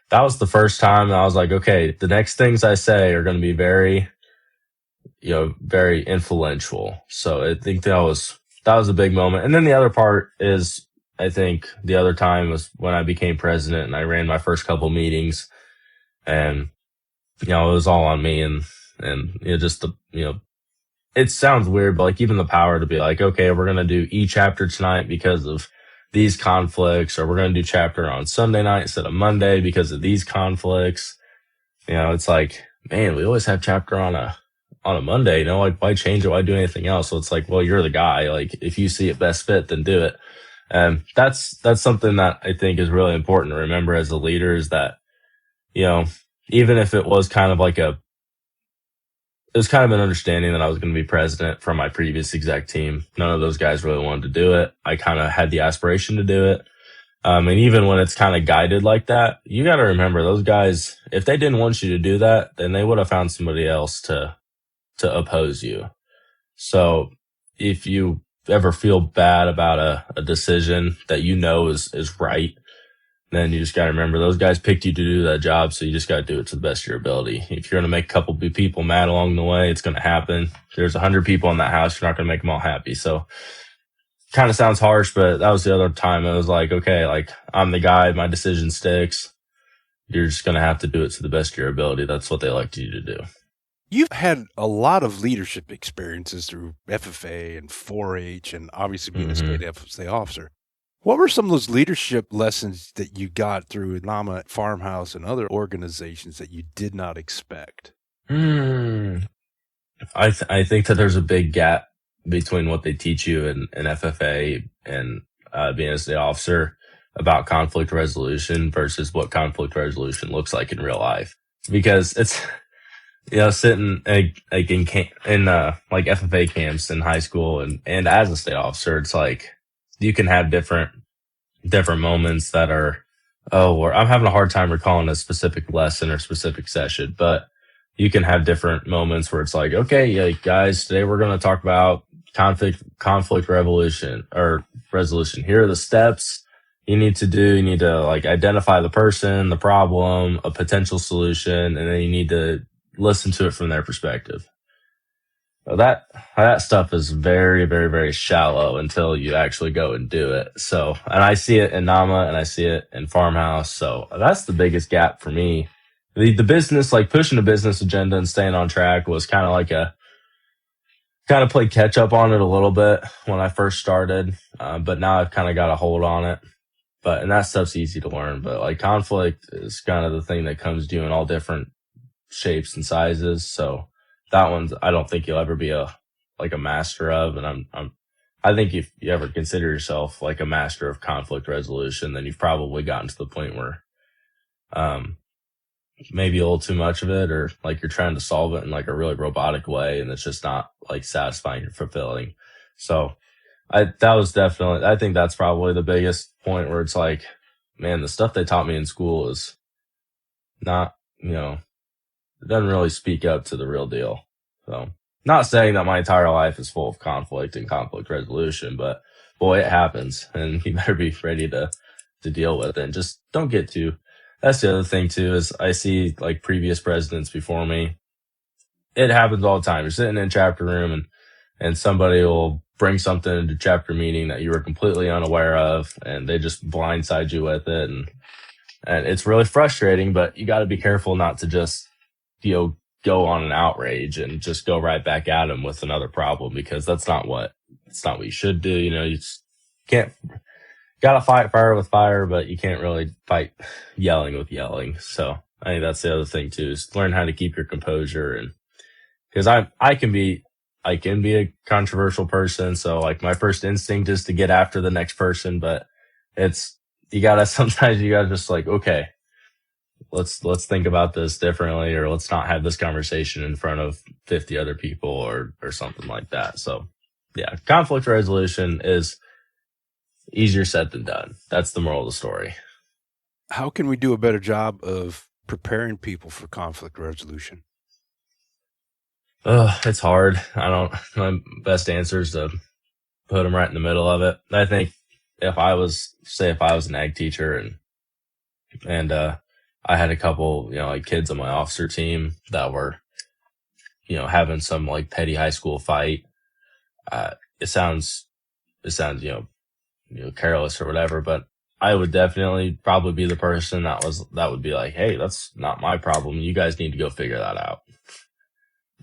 that was the first time I was like, okay, the next things I say are going to be very, very influential. So I think that was a big moment. And then the other part is, I think the other time was when I became president and I ran my first couple meetings, and, it was all on me, and it sounds weird, but even the power to be like, okay, we're going to do e-chapter tonight because of these conflicts, or we're going to do chapter on Sunday night instead of Monday because of these conflicts. It's like, man, we always have chapter on a Monday, why change it? Why do anything else? So it's like, well, you're the guy. If you see it best fit, then do it. And that's something that I think is really important to remember as a leader, is that, even if it was kind of it was kind of an understanding that I was going to be president from my previous exec team. None of those guys really wanted to do it. I kind of had the aspiration to do it. And even when it's kind of guided like that, you got to remember those guys, if they didn't want you to do that, then they would have found somebody else to oppose you. So if you ever feel bad about a decision that is right, then you just got to remember those guys picked you to do that job. So you just got to do it to the best of your ability. If you're going to make a couple people mad along the way, it's going to happen. If there's 100 people in that house, you're not going to make them all happy. So kind of sounds harsh, but that was the other time I was like, okay, I'm the guy, my decision sticks. You're just going to have to do it to the best of your ability. That's what they like you to do. You've had a lot of leadership experiences through FFA and 4-H and obviously being a state FFA officer. What were some of those leadership lessons that you got through NAMA, Farmhouse, and other organizations that you did not expect? I think that there's a big gap between what they teach you in FFA and being a state officer about conflict resolution versus what conflict resolution looks like in real life. Because it's, sitting in FFA camps in high school and as a state officer, it's like you can have different moments that are, or I'm having a hard time recalling a specific lesson or specific session, but you can have different moments where it's like, okay, guys, today we're going to talk about conflict resolution. Here are the steps you need to do. You need to identify the person, the problem, a potential solution, and then you need to listen to it from their perspective. That stuff is very, very, very shallow until you actually go and do it. So, and I see it in NAMA and I see it in Farmhouse. So that's the biggest gap for me. The business, pushing a business agenda and staying on track was kind of played catch up on it a little bit when I first started. But now I've kind of got a hold on it. And that stuff's easy to learn. But conflict is kind of the thing that comes to you in all different shapes and sizes. So that one, I don't think you'll ever be a master of. And I think if you ever consider yourself a master of conflict resolution, then you've probably gotten to the point where, maybe a little too much of it, or you're trying to solve it in a really robotic way. And it's just not satisfying or fulfilling. So I think that's probably the biggest point where it's like, man, the stuff they taught me in school is not, it doesn't really speak up to the real deal. So, not saying that my entire life is full of conflict and conflict resolution, but boy, it happens, and you better be ready to deal with it. And just don't get too. That's the other thing too, is I see like previous presidents before me. It happens all the time. You're sitting in a chapter room and somebody will bring something into chapter meeting that you were completely unaware of, and they just blindside you with it. And it's really frustrating, but you got to be careful not to just, go on an outrage and just go right back at them with another problem, because that's not what you should do. You just can't, gotta fight fire with fire, but you can't really fight yelling with yelling. So I think that's the other thing too, is learn how to keep your composure. And because I can be a controversial person. So like my first instinct is to get after the next person, but sometimes you gotta just like, okay, let's think about this differently, or let's not have this conversation in front of 50 other people or something like that. So yeah, conflict resolution is easier said than done. That's the moral of the story. How can we do a better job of preparing people for conflict resolution? It's hard. My best answer is to put them right in the middle of it. I think if I was an ag teacher and I had a couple, like kids on my officer team that were, having some like petty high school fight, it sounds, careless or whatever, but I would definitely probably be the person that would be like, hey, that's not my problem. You guys need to go figure that out.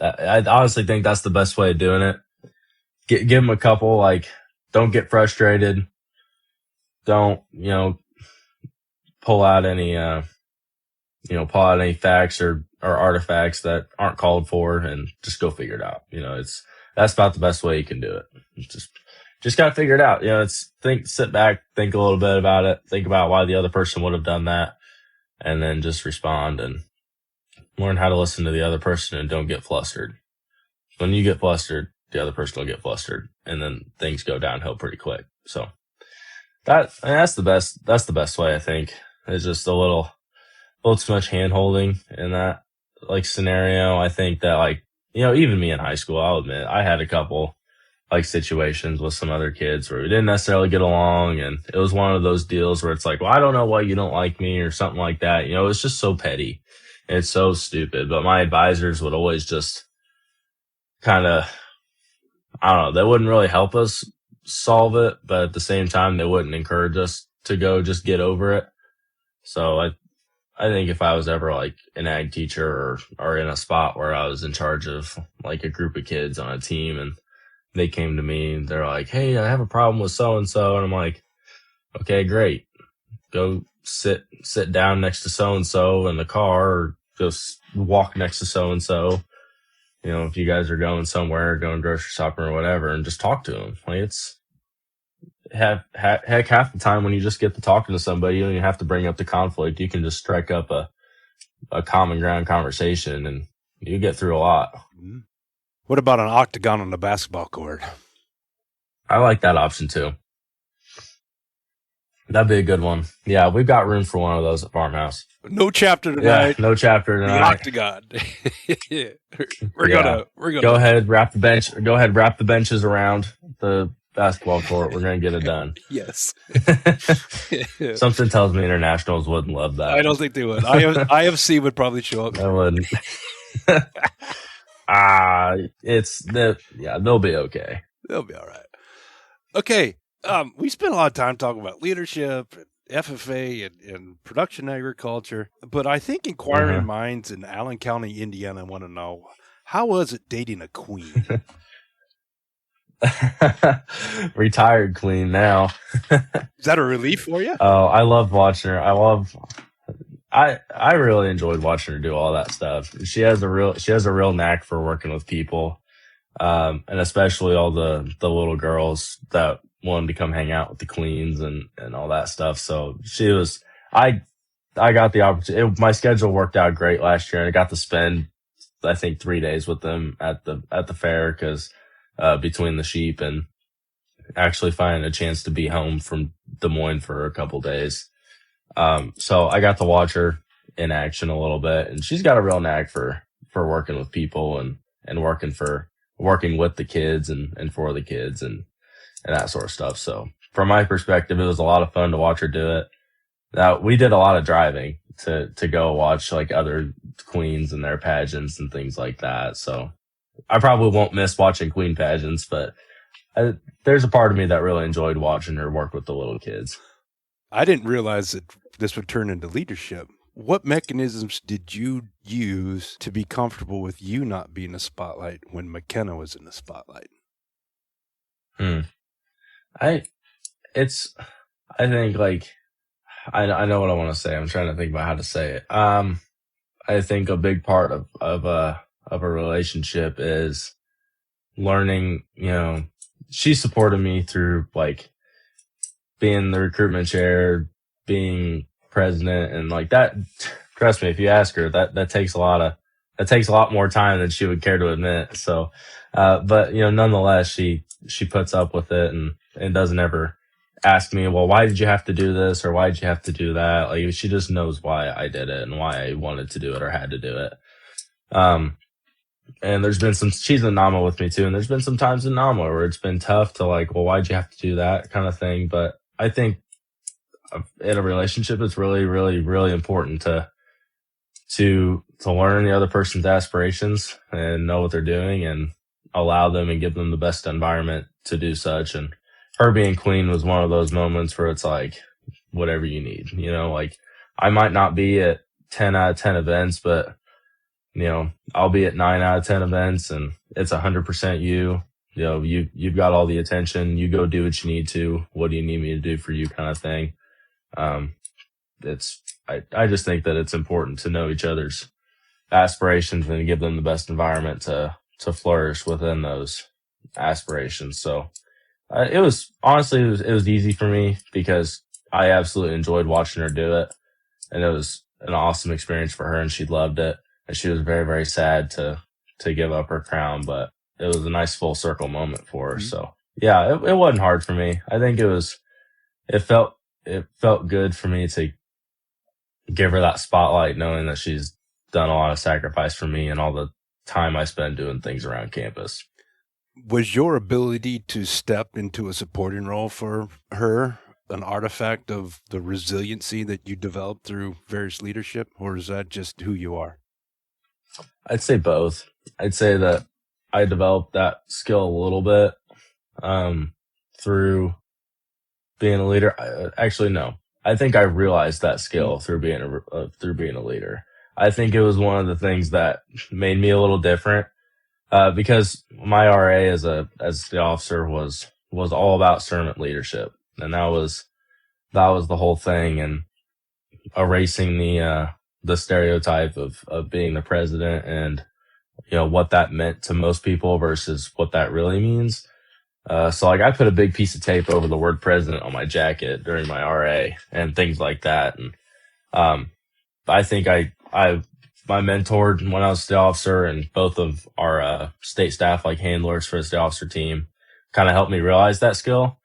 I honestly think that's the best way of doing it. Give them a couple, like, don't get frustrated. Don't, pull out any facts or artifacts that aren't called for, and just go figure it out. That's about the best way you can do it. Just gotta figure it out. Sit back, think a little bit about it, think about why the other person would have done that, and then just respond and learn how to listen to the other person and don't get flustered. When you get flustered, the other person will get flustered, and then things go downhill pretty quick. So that's the best way, I think. It's just a little too much hand holding in that like scenario. I think that like, even me in high school, I'll admit I had a couple like situations with some other kids where we didn't necessarily get along, and it was one of those deals where it's like, well, I don't know why you don't like me or something like that. It's just so petty. It's so stupid. But my advisors would always just kind of, I don't know, they wouldn't really help us solve it, but at the same time, they wouldn't encourage us to go just get over it. So I think if I was ever like an ag teacher or in a spot where I was in charge of like a group of kids on a team, and they came to me and they're like, hey, I have a problem with so-and-so. And I'm like, okay, great. Go sit down next to so-and-so in the car, or just walk next to so-and-so. If you guys are going somewhere, going grocery shopping or whatever, and just talk to them. Like it's heck, half the time when you just get to talking to somebody, you don't even have to bring up the conflict. You can just strike up a common ground conversation, and you get through a lot. What about an octagon on the basketball court? I like that option too. That'd be a good one. Yeah, we've got room for one of those at FarmHouse. No chapter tonight. Yeah, no chapter tonight. The octagon. We're gonna go ahead, wrap the benches around the basketball court. We're gonna get it done. Yes. Something tells me internationals wouldn't love that. I don't think they would. IFC would probably show up. I wouldn't. They'll be okay. They'll be all right. Okay. We spent a lot of time talking about leadership and FFA and production agriculture, but I think inquiring minds in Allen County, Indiana, want to know, how was it dating a queen? Retired queen now. Is that a relief for you? Oh, I love watching her. I really enjoyed watching her do all that stuff. She has a real knack for working with people, and especially all the little girls that wanted to come hang out with the queens and all that stuff. So I got the opportunity. My schedule worked out great last year, and I got to spend, I think, 3 days with them at the fair, because between the sheep and actually find a chance to be home from Des Moines for a couple days. So I got to watch her in action a little bit, and she's got a real knack for working with people and working with the kids and for the kids and that sort of stuff. So from my perspective, it was a lot of fun to watch her do it. Now, we did a lot of driving to go watch like other queens and their pageants and things like that. So I probably won't miss watching queen pageants, but there's a part of me that really enjoyed watching her work with the little kids. I didn't realize that this would turn into leadership. What mechanisms did you use to be comfortable with you not being in the spotlight when McKenna was in the spotlight? I think like, I know what I want to say. I'm trying to think about how to say it. I think a big part of a relationship is learning, she supported me through like being the recruitment chair, being president, and like that. Trust me, if you ask her, that takes a lot more time than she would care to admit. So, but nonetheless, she puts up with it and doesn't ever ask me, well, why did you have to do this or why did you have to do that? Like, she just knows why I did it and why I wanted to do it or had to do it. And there's been she's in NAMA with me too. And there's been some times in NAMA where it's been tough to like, well, why'd you have to do that kind of thing? But I think in a relationship, it's really, really, really important to learn the other person's aspirations and know what they're doing and allow them and give them the best environment to do such. And her being queen was one of those moments where it's like, whatever you need, like I might not be at 10 out of 10 events, but I'll be at 9 out of 10 events and it's 100% you. You've got all the attention. You go do what you need to. What do you need me to do for you kind of thing. I just think that it's important to know each other's aspirations and give them the best environment to flourish within those aspirations. So it was easy for me because I absolutely enjoyed watching her do it. And it was an awesome experience for her and she loved it. And she was very, very sad to give up her crown, but it was a nice full circle moment for her. Mm-hmm. So yeah, it wasn't hard for me. I think it felt good for me to give her that spotlight, knowing that she's done a lot of sacrifice for me and all the time I spend doing things around campus. Was your ability to step into a supporting role for her an artifact of the resiliency that you developed through various leadership, or is that just who you are? I'd say both. I'd say that I developed that skill a little bit through being a leader. Actually, no. I think I realized that skill through being a leader. I think it was one of the things that made me a little different because my RA as the officer was all about servant leadership, and that was the whole thing, and erasing the stereotype of being the president and what that meant to most people versus what that really means. So like I put a big piece of tape over the word president on my jacket during my RA and things like that. And I think my mentor when I was state officer and both of our state staff like handlers for the state officer team kind of helped me realize that skill.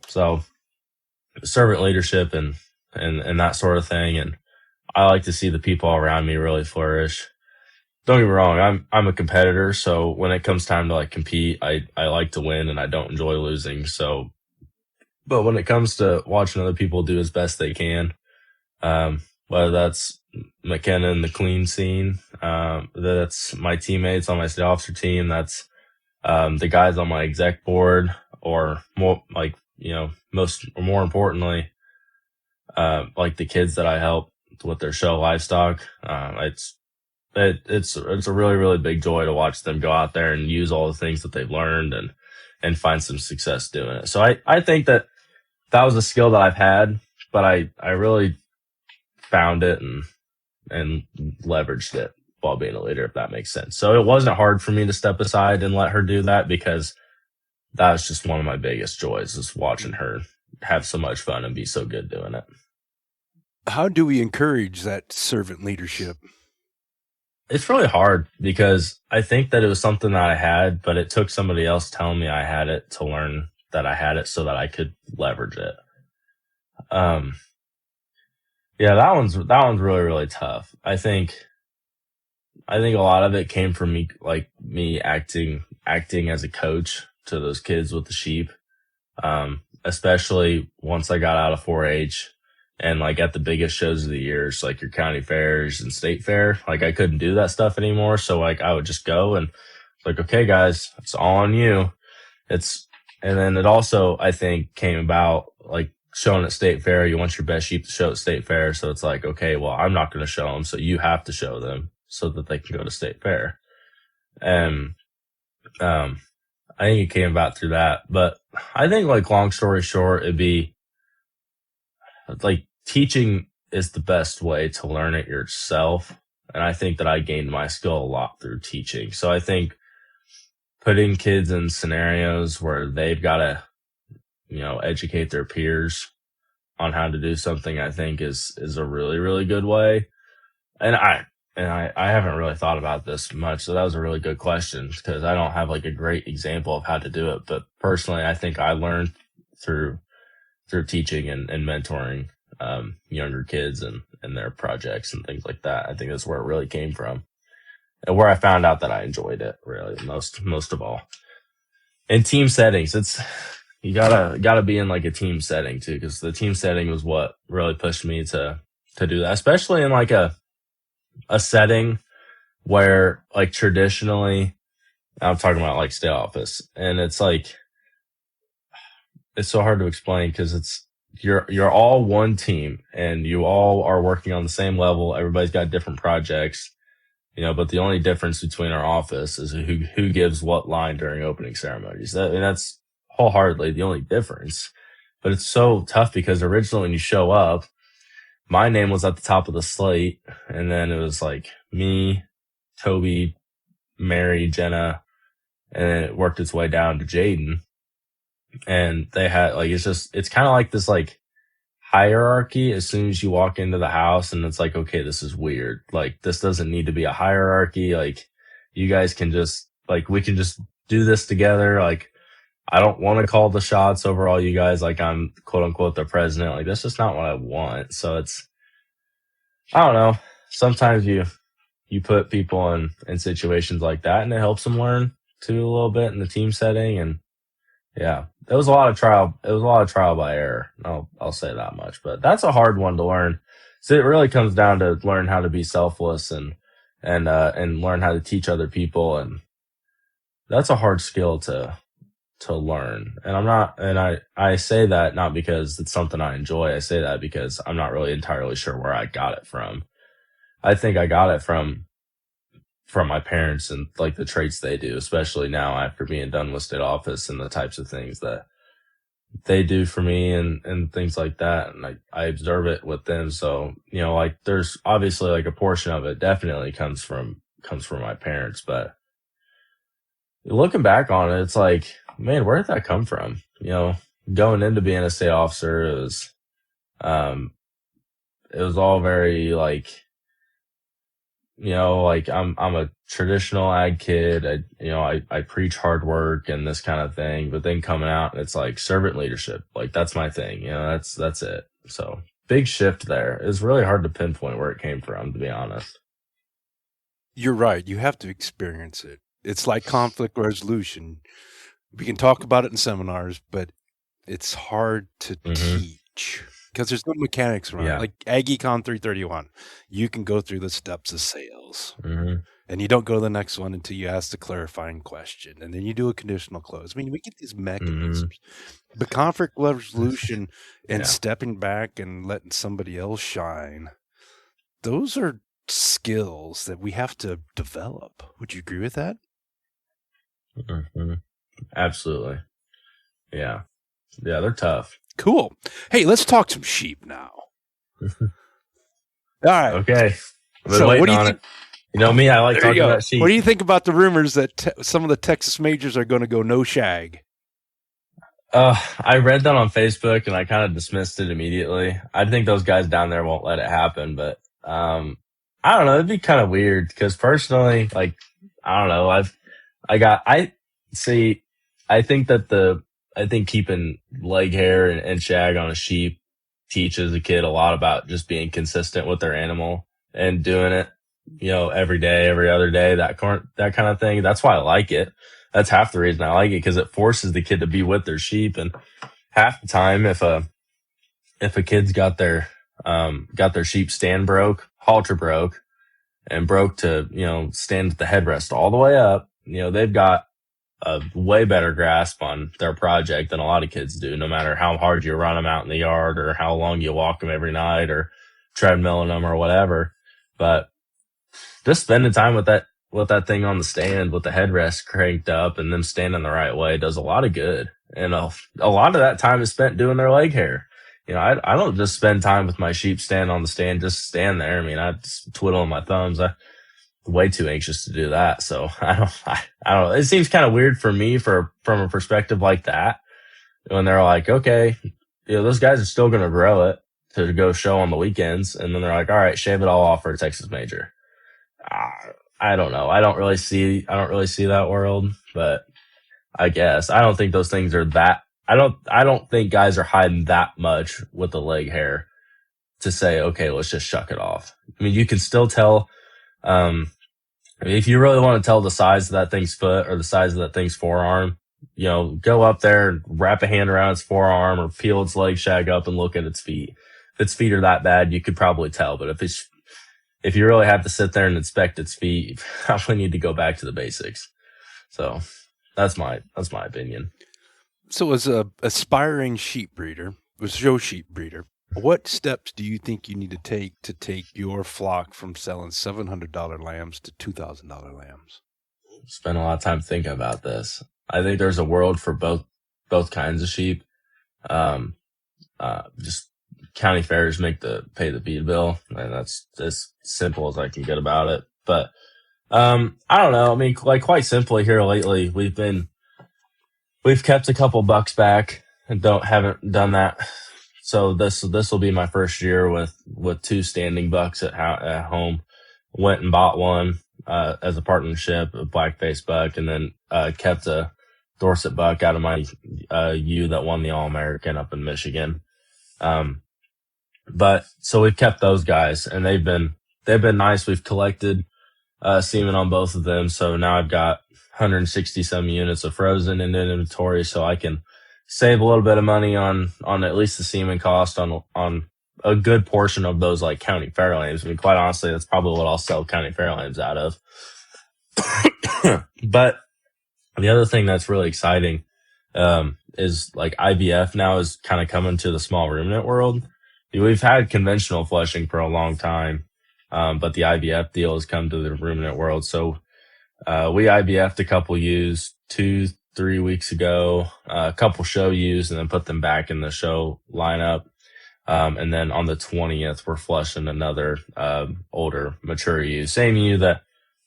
So servant leadership and that sort of thing. And I like to see the people around me really flourish. Don't get me wrong, I'm a competitor, so when it comes time to like compete, I like to win and I don't enjoy losing. So, but when it comes to watching other people do as best they can, whether that's McKenna in the clean scene, that's my teammates on my state officer team, that's the guys on my exec board, or more like more importantly, like the kids that I help with their show livestock. It's a really, really big joy to watch them go out there and use all the things that they've learned and find some success doing it. So I think that was a skill that I've had, but I really found it and leveraged it while being a leader, if that makes sense. So it wasn't hard for me to step aside and let her do that because that was just one of my biggest joys, is watching her have so much fun and be so good doing it. How do we encourage that servant leadership? It's really hard because I think that it was something that I had, but it took somebody else telling me I had it to learn that I had it so that I could leverage it. Yeah, that one's really, really tough. I think a lot of it came from me acting as a coach to those kids with the sheep. Especially once I got out of 4-H and like at the biggest shows of the years, like your county fairs and state fair, like I couldn't do that stuff anymore. So like I would just go and like, okay, guys, it's all on you. And then it also, I think, came about like showing at state fair. You want your best sheep to show at state fair. So it's like, okay, well, I'm not going to show them. So you have to show them so that they can go to state fair. And, I think it came about through that, but I think like long story short, it'd be like teaching is the best way to learn it yourself. And I think that I gained my skill a lot through teaching. So I think putting kids in scenarios where they've got to, educate their peers on how to do something, I think is a really, really good way. And I haven't really thought about this much, so that was a really good question because I don't have like a great example of how to do it. But personally, I think I learned through teaching and mentoring younger kids and their projects and things like that. I think that's where it really came from, and where I found out that I enjoyed it really most of all. In team settings, you gotta be in like a team setting too, because the team setting was what really pushed me to do that, especially in like a setting where like traditionally I'm talking about like state office, and it's like it's so hard to explain because you're all one team and you all are working on the same level. Everybody's got different projects, but the only difference between our office is who gives what line during opening ceremonies. That's wholeheartedly the only difference. But it's so tough because originally when you show up, my name was at the top of the slate, and then it was like me, Toby, Mary, Jenna, and then it worked its way down to Jaden. And they had like, it's kind of like this like hierarchy as soon as you walk into the house, and it's like, okay, this is weird. Like, this doesn't need to be a hierarchy. Like, you guys can just, like, we can just do this together. Like, I don't want to call the shots over all you guys. Like, I'm quote unquote the president. Like, that's just not what I want. So I don't know. Sometimes you put people in situations like that, and it helps them learn too a little bit in the team setting. And yeah, it was a lot of trial. It was a lot of trial by error. I'll say that much, but that's a hard one to learn. So it really comes down to learn how to be selfless and learn how to teach other people. And that's a hard skill to learn. And I say that not because it's something I enjoy. I say that because I'm not really entirely sure where I got it from. I think I got it from my parents and like the traits they do, especially now after being done with state office and the types of things that they do for me and things like that. And I observe it with them. So, like there's obviously like a portion of it definitely comes from my parents, but looking back on it, it's like, man, where did that come from? Going into being a state officer, it was all very like, like I'm a traditional ag kid. I preach hard work and this kind of thing, but then coming out, it's like servant leadership. Like that's my thing. That's it. So big shift there. It's really hard to pinpoint where it came from, to be honest. You're right. You have to experience it. It's like conflict resolution. We can talk about it in seminars, but it's hard to teach because there's no mechanics around it. Like Ag Econ 331, you can go through the steps of sales, and you don't go to the next one until you ask the clarifying question, and then you do a conditional close. I mean, we get these mechanisms, but conflict resolution and stepping back and letting somebody else shine, those are skills that we have to develop. Would you agree with that? Absolutely. Yeah, they're tough. Cool. Hey, let's talk some sheep now. All right. Okay. So what do you think? You know me, I like talking about sheep. What do you think about the rumors that some of the Texas majors are going to go no shag? I read that on Facebook and I kind of dismissed it immediately. I think those guys down there won't let it happen, but I don't know. It'd be kind of weird because personally, like, I don't know. I think that I think keeping leg hair and shag on a sheep teaches a kid a lot about just being consistent with their animal and doing it, every day, every other day, that kind of thing. That's why I like it. That's half the reason I like it, because it forces the kid to be with their sheep. And half the time, if a kid's got their sheep stand broke, halter broke, and broke to, stand with the headrest all the way up, they've got a way better grasp on their project than a lot of kids do, no matter how hard you run them out in the yard or how long you walk them every night or treadmilling them or whatever. But just spending time with that thing on the stand with the headrest cranked up and them standing the right way does a lot of good. And a lot of that time is spent doing their leg hair. I don't just spend time with my sheep stand on the stand, just stand there. I mean, I just twiddling my thumbs. I'm way too anxious to do that. So I don't, it seems kind of weird for me from a perspective like that, when they're like, okay, those guys are still going to grow it to go show on the weekends. And then they're like, all right, shave it all off for a Texas major. I don't know. I don't really see that world, but I guess I don't think those things are that. I don't think guys are hiding that much with the leg hair to say, okay, let's just shuck it off. I mean, you can still tell, if you really want to tell the size of that thing's foot or the size of that thing's forearm, go up there and wrap a hand around its forearm or peel its leg shag up and look at its feet. If its feet are that bad, you could probably tell. But if you really have to sit there and inspect its feet, you probably need to go back to the basics. So that's my opinion. So as a aspiring sheep breeder, a show sheep breeder, what steps do you think you need to take your flock from selling $700 lambs to $2,000 lambs? Spent a lot of time thinking about this. I think there's a world for both kinds of sheep. Just county fairs pay the feed bill, and that's as simple as I can get about it. But I don't know. I mean, like, quite simply here lately, we've kept a couple bucks back and haven't done that. So this will be my first year with two standing bucks at home. Went and bought one as a partnership, a black-faced buck, and then kept a Dorset buck out of my ewe that won the All-American up in Michigan. But so we've kept those guys, and they've been nice. We've collected semen on both of them, so now I've got 160 some units of frozen in inventory, so I can save a little bit of money on at least the semen cost on a good portion of those, like, county fair lambs. I mean, quite honestly, that's probably what I'll sell county fair lambs out of. But the other thing that's really exciting is, like, IVF now is kind of coming to the small ruminant world. We've had conventional flushing for a long time, but the IVF deal has come to the ruminant world. So we IVF'd a couple ewes 2-3 weeks ago, a couple show ewes, and then put them back in the show lineup. And then on the 20th, we're flushing another older, mature ewe. Same ewe that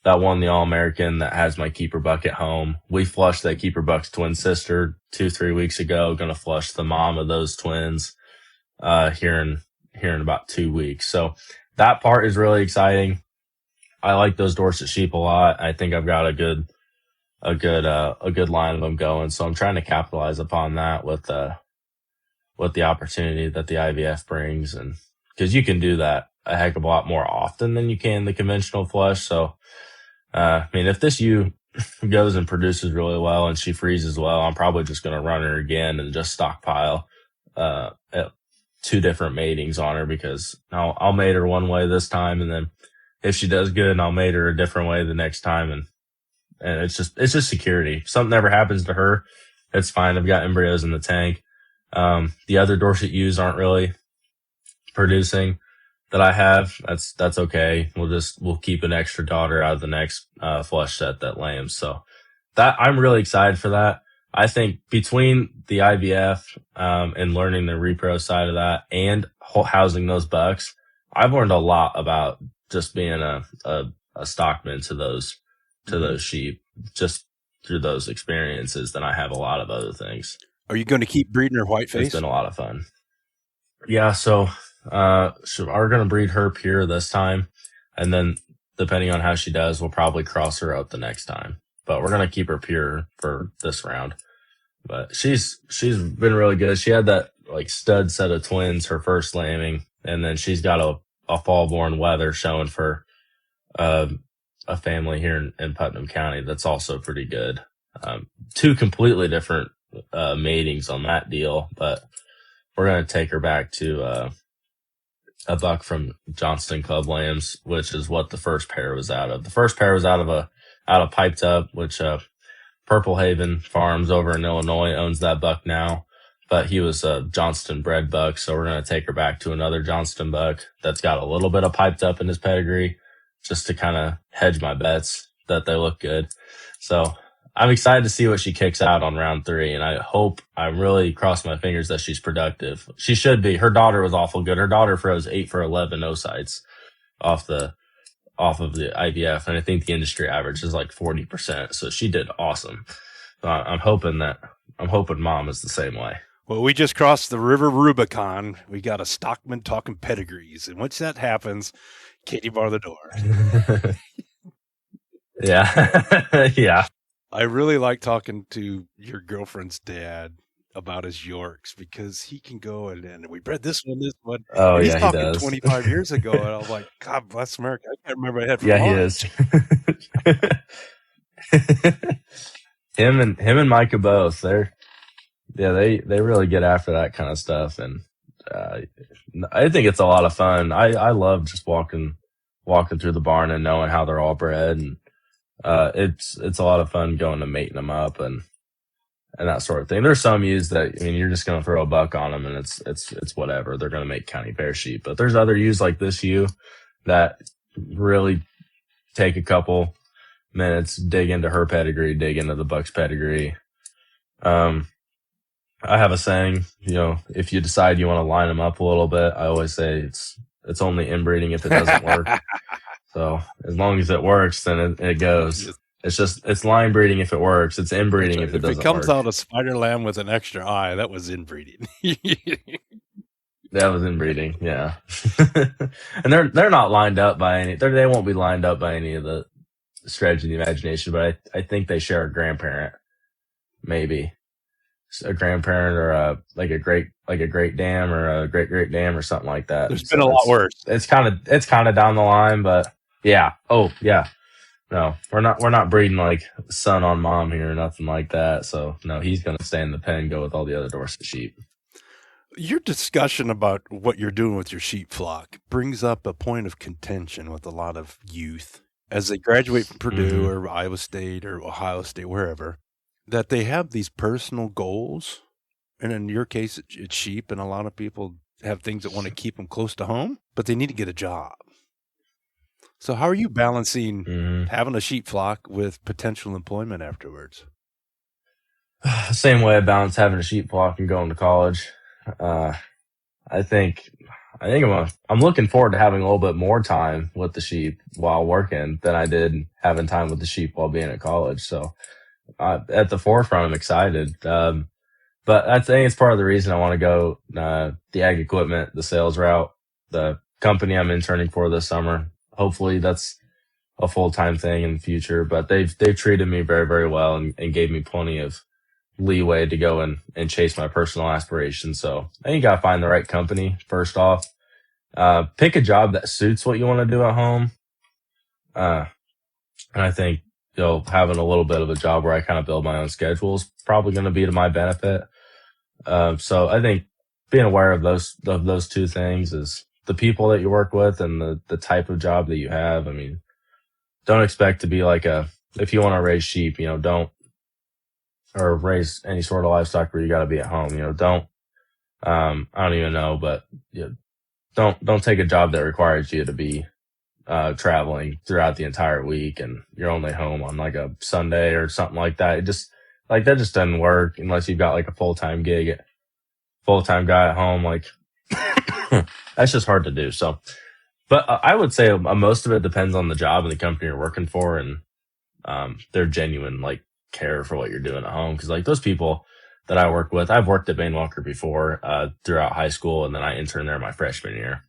won the All-American, that has my keeper buck at home. We flushed that keeper buck's twin sister 2-3 weeks ago. Going to flush the mom of those twins here in about 2 weeks. So that part is really exciting. I like those Dorset sheep a lot. I think I've got a good line of them going. So I'm trying to capitalize upon that with the opportunity that the IVF brings, and because you can do that a heck of a lot more often than you can the conventional flush. So I mean, if this ewe goes and produces really well and she freezes well, I'm probably just going to run her again and just stockpile at 2 different matings on her, because I'll mate her one way this time, and then if she does good, I'll mate her a different way the next time, and it's just security. If something ever happens to her, it's fine. I've got embryos in the tank. The other Dorset ewes aren't really producing that I have. That's okay. We'll keep an extra daughter out of the next flush set that lambs. So that I'm really excited for that. I think between the IVF and learning the repro side of that and housing those bucks, I've learned a lot about just being a stockman to those sheep, just through those experiences, than I have a lot of other things. Are you going to keep breeding her whiteface? It's been a lot of fun. Yeah, so we're going to breed her pure this time, and then depending on how she does, we'll probably cross her out the next time. But we're going to keep her pure for this round. But she's been really good. She had that like stud set of twins, her first lambing, and then she's got a fall-born wether showing for a family here in Putnam County that's also pretty good. Two completely different matings on that deal, but we're going to take her back to a buck from Johnston Club Lambs, which is what the first pair was out of. The first pair was out of Piped Up, which Purple Haven Farms over in Illinois owns that buck now, but he was a Johnston bred buck, so we're going to take her back to another Johnston buck that's got a little bit of Piped Up in his pedigree, just to kind of hedge my bets that they look good. So I'm excited to see what she kicks out on round 3, and I really cross my fingers that she's productive. She should be. Her daughter was awful good. Her daughter froze 8 for 11 oocytes off of the IVF, and I think the industry average is like 40%. So she did awesome. So I'm hoping mom is the same way. Well, we just crossed the River Rubicon. We got a stockman talking pedigrees, and once that happens, Katie bar the door. Yeah. Yeah. I really like talking to your girlfriend's dad about his Yorks because he can go and we bred this one. Oh, he's yeah, talking he does. 25 years ago, and I was like, God bless America. I can't remember I had from Yeah, he Orange. is. him and Micah both. They really get after that kind of stuff, and I think it's a lot of fun. I love just walking through the barn and knowing how they're all bred, and it's a lot of fun going to mating them up and that sort of thing. There's some ewes that, I mean, you're just going to throw a buck on them and it's whatever. They're going to make county pair sheep. But there's other ewes like this ewe that really take a couple minutes, dig into her pedigree, dig into the buck's pedigree. I have a saying, if you decide you want to line them up a little bit, I always say it's only inbreeding if it doesn't work. So as long as it works, then it goes. It's line breeding if it works. It's inbreeding if it doesn't work. If it comes out a spider lamb with an extra eye, that was inbreeding. That was inbreeding, yeah. And they're not lined up by any. They won't be lined up by any of the stretch of the imagination. But I think they share a grandparent, maybe a grandparent or a great dam or a great dam or something like that. There's been a lot worse. It's kind of down the line, but yeah. Oh yeah. No, we're not breeding like son on mom here or nothing like that. So no, he's going to stay in the pen, go with all the other Dorset sheep. Your discussion about what you're doing with your sheep flock brings up a point of contention with a lot of youth as they graduate from Purdue or Iowa State or Ohio State, wherever, that they have these personal goals. And in your case, it's sheep, and a lot of people have things that want to keep them close to home, but they need to get a job. So how are you balancing having a sheep flock with potential employment afterwards? Same way I balance having a sheep flock and going to college. I think I'm looking forward to having a little bit more time with the sheep while working than I did having time with the sheep while being at college. So at the forefront, I'm excited. But I think it's part of the reason I want to go the ag equipment, the sales route, the company I'm interning for this summer. Hopefully that's a full-time thing in the future, but they've treated me very, very well and gave me plenty of leeway to go and chase my personal aspirations. So I think you got to find the right company first off. Pick a job that suits what you want to do at home. And I think, having a little bit of a job where I kind of build my own schedule is probably going to be to my benefit. So I think being aware of those two things is the people that you work with and the type of job that you have. I mean, don't expect to be like if you want to raise sheep, or raise any sort of livestock where you got to be at home, I don't even know, but don't take a job that requires you to be traveling throughout the entire week and you're only home on like a Sunday or something like that. That just doesn't work unless you've got like a full-time guy at home. Like that's just hard to do. So, but I would say most of it depends on the job and the company you're working for and their genuine like care for what you're doing at home. Cause like those people that I work with, I've worked at Bain Walker before throughout high school, and then I interned there my freshman year.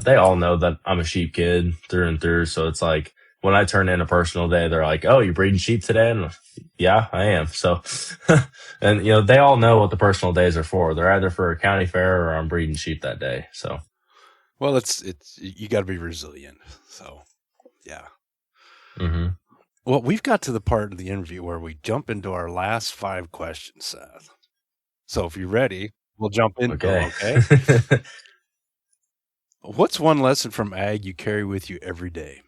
They all know that I'm a sheep kid through and through. So it's like when I turn in a personal day, they're like, "Oh, you're breeding sheep today?" And yeah, I am. So, and they all know what the personal days are for. They're either for a county fair or I'm breeding sheep that day. So, well, it's you got to be resilient. So, yeah. mm-hmm. Well, we've got to the part of the interview where we jump into our last 5 questions, Seth. So, if you're ready, we'll jump into them. Okay. What's one lesson from ag you carry with you every day?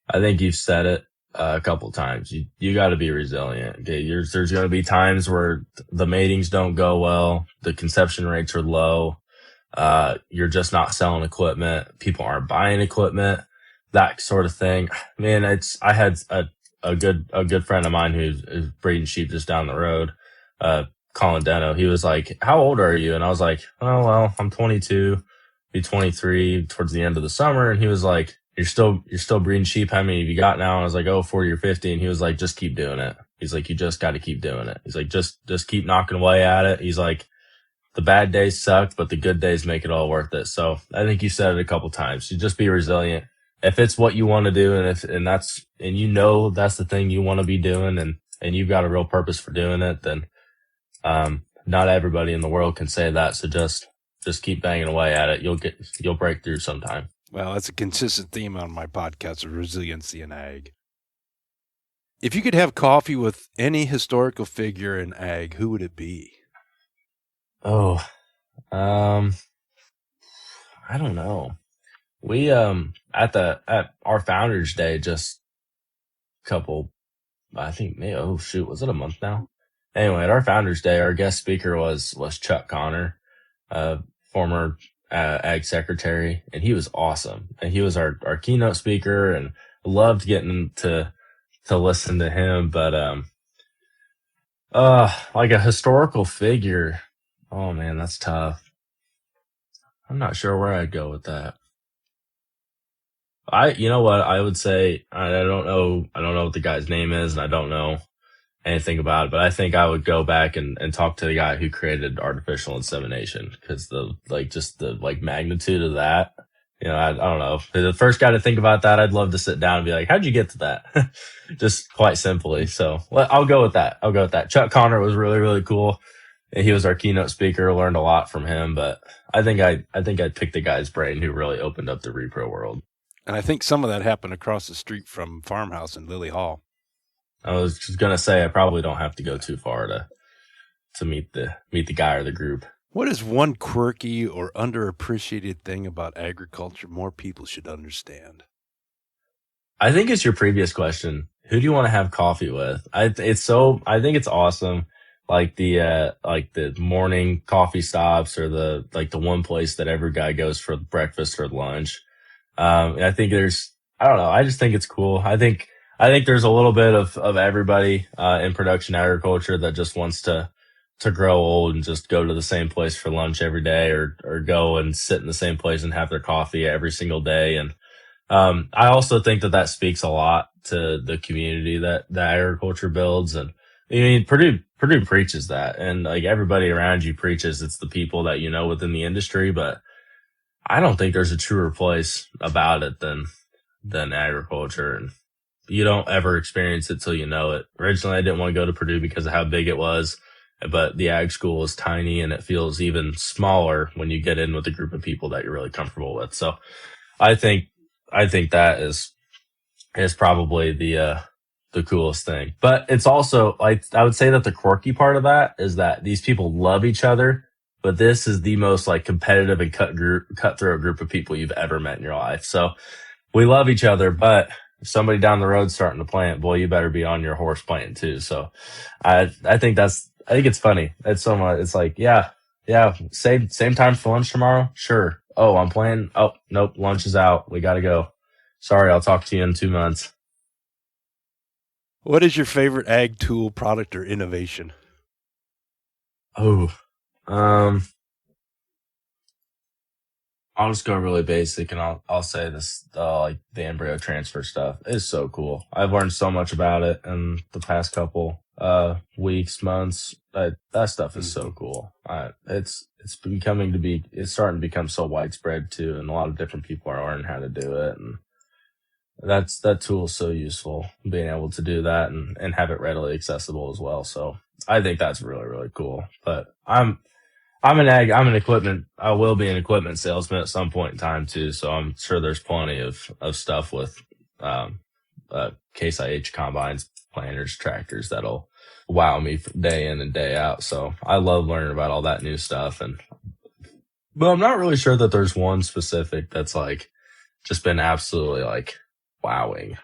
I think you've said it a couple times. You got to be resilient. Okay, there's going to be times where the matings don't go well, the conception rates are low. You're just not selling equipment. People aren't buying equipment, that sort of thing. Man, I had a good friend of mine who's breeding sheep just down the road, Colin Deno. He was like, "How old are you?" And I was like, "Oh, well, I'm 22, be 23 towards the end of the summer." And he was like, You're still breeding sheep. How many have you got now?" And I was like, "Oh, 40 or 50. And he was like, "Just keep doing it." He's like, "You just got to keep doing it." He's like, just keep knocking away at it. He's like, "The bad days suck, but the good days make it all worth it." So I think you said it a couple times. You just be resilient. If it's what you want to do, and that's the thing you want to be doing, and you've got a real purpose for doing it, then not everybody in the world can say that. So just keep banging away at it. You'll break through sometime. Well, that's a consistent theme on my podcast of resiliency in ag. If you could have coffee with any historical figure in ag, who would it be? Oh, I don't know. We at our Founders Day just I think maybe, oh shoot, was it a month now? Anyway, at our Founders Day, our guest speaker was Chuck Connor, former ag secretary, and he was awesome. And he was our keynote speaker, and loved getting to listen to him. But like a historical figure, oh man, that's tough. I'm not sure where I'd go with that. You know what I would say, I don't know what the guy's name is, and I don't know anything about it, but I think I would go back and talk to the guy who created artificial insemination, because the magnitude of that, I don't know. The first guy to think about that, I'd love to sit down and be like, "How'd you get to that?" Just quite simply. So I'll go with that. Chuck Connor was really, really cool. He was our keynote speaker, learned a lot from him, but I think I'd pick the guy's brain who really opened up the repro world. And I think some of that happened across the street from FarmHouse in Lily Hall. I was just going to say, I probably don't have to go too far to meet the guy or the group. What is one quirky or underappreciated thing about agriculture more people should understand? I think it's your previous question. Who do you want to have coffee with? I think it's awesome. Like the morning coffee stops, or the one place that every guy goes for breakfast or lunch. I think I don't know. I just think it's cool. I think there's a little bit of everybody in production agriculture that just wants to grow old and just go to the same place for lunch every day, or go and sit in the same place and have their coffee every single day. And I also think that speaks a lot to the community that agriculture builds. And I mean, Purdue preaches that, and like everybody around you preaches. It's the people that within the industry, but I don't think there's a truer place about it than agriculture. And you don't ever experience it till you know it. Originally, I didn't want to go to Purdue because of how big it was, but the ag school is tiny, and it feels even smaller when you get in with a group of people that you're really comfortable with. So I think that is probably the coolest thing. But it's also, like, I would say that the quirky part of that is that these people love each other, but this is the most like competitive and cutthroat group of people you've ever met in your life. So we love each other, but if somebody down the road starting to plant, boy, you better be on your horse planting too. So I think it's funny. It's so much. It's like, yeah. Same time for lunch tomorrow. Sure. Oh, I'm planting. Oh, nope. Lunch is out. We got to go. Sorry. I'll talk to you in 2 months. What is your favorite ag tool, product, or innovation? Oh, I'll just go really basic, and I'll say this, like the embryo transfer stuff is so cool. I've learned so much about it in the past couple weeks, months. That stuff is so cool. It's starting to become so widespread too, and a lot of different people are learning how to do it. And that tool is so useful, being able to do that and have it readily accessible as well. So I think that's really, really cool. But I will be an equipment salesman at some point in time too. So I'm sure there's plenty of stuff with, Case IH combines, planters, tractors that'll wow me day in and day out. So I love learning about all that new stuff. But I'm not really sure that there's one specific that's like just been absolutely like wowing,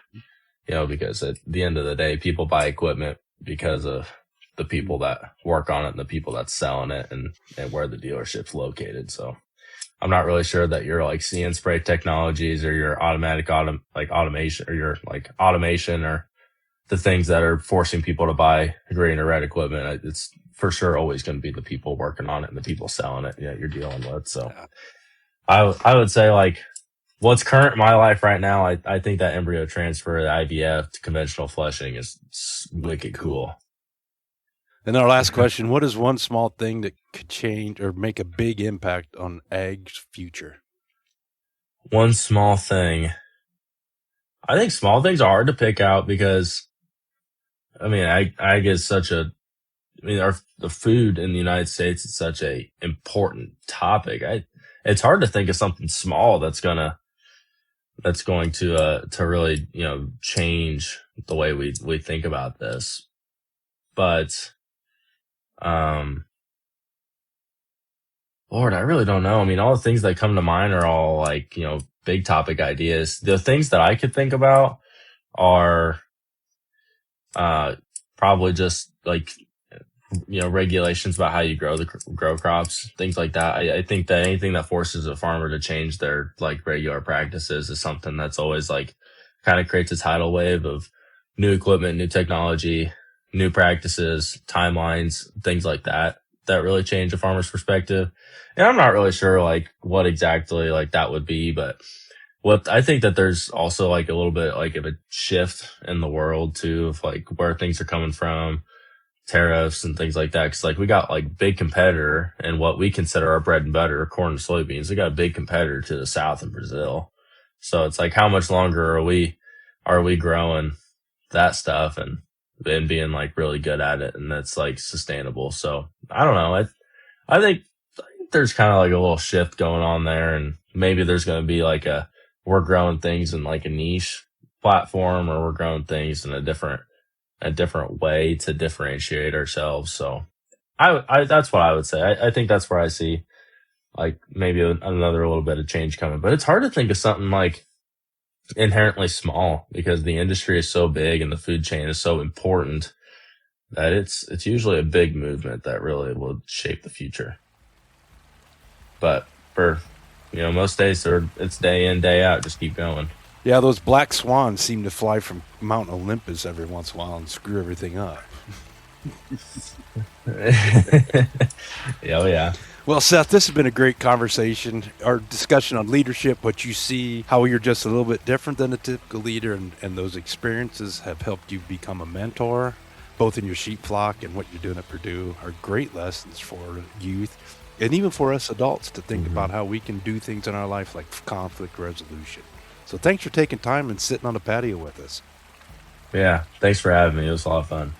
because at the end of the day, people buy equipment because of the people that work on it and the people that's selling it and where the dealership's located. So I'm not really sure that your like See and Spray technologies or your automation or your like automation or the things that are forcing people to buy green or red equipment. It's for sure always going to be the people working on it and the people selling it you're dealing with. So I would say like what's current in my life right now, I think that embryo transfer, the IVF to conventional flushing is wicked cool. And our last question, what is one small thing that could change or make a big impact on ag's future? One small thing. I think small things are hard to pick out because, ag is the food in the United States is such a important topic. It's hard to think of something small that's going to really, change the way we think about this. But, Lord, I really don't know. All the things that come to mind are all like, big topic ideas. The things that I could think about are, probably just like, regulations about how you grow crops, things like that. I think that anything that forces a farmer to change their like regular practices is something that's always like kind of creates a tidal wave of new equipment, new technology, new practices, timelines, things like that really change a farmer's perspective. And I'm not really sure like what exactly like that would be, but what I think that there's also like a little bit like of a shift in the world too, of like where things are coming from, tariffs and things like that. Cause like we got like big competitor in what we consider our bread and butter, corn and soybeans. We got a big competitor to the south in Brazil. So it's like, how much longer are we growing that stuff and being like really good at it, and that's like sustainable. So I don't know. I think there's kind of like a little shift going on there, and maybe there's going to be like we're growing things in like a niche platform, or we're growing things in a different way to differentiate ourselves. So I that's what I would say. I think that's where I see like maybe another little bit of change coming, but it's hard to think of something like inherently small because the industry is so big and the food chain is so important that it's usually a big movement that really will shape the future. But for most days it's day in, day out, just keep going. Yeah, those black swans seem to fly from Mount Olympus every once in a while and screw everything up. Yeah. Well, Seth, this has been a great conversation. Our discussion on leadership, what you see, how you're just a little bit different than a typical leader, and those experiences have helped you become a mentor, both in your sheep flock and what you're doing at Purdue, are great lessons for youth and even for us adults to think about how we can do things in our life like conflict resolution. So thanks for taking time and sitting on the patio with us. Yeah, thanks for having me. It was a lot of fun.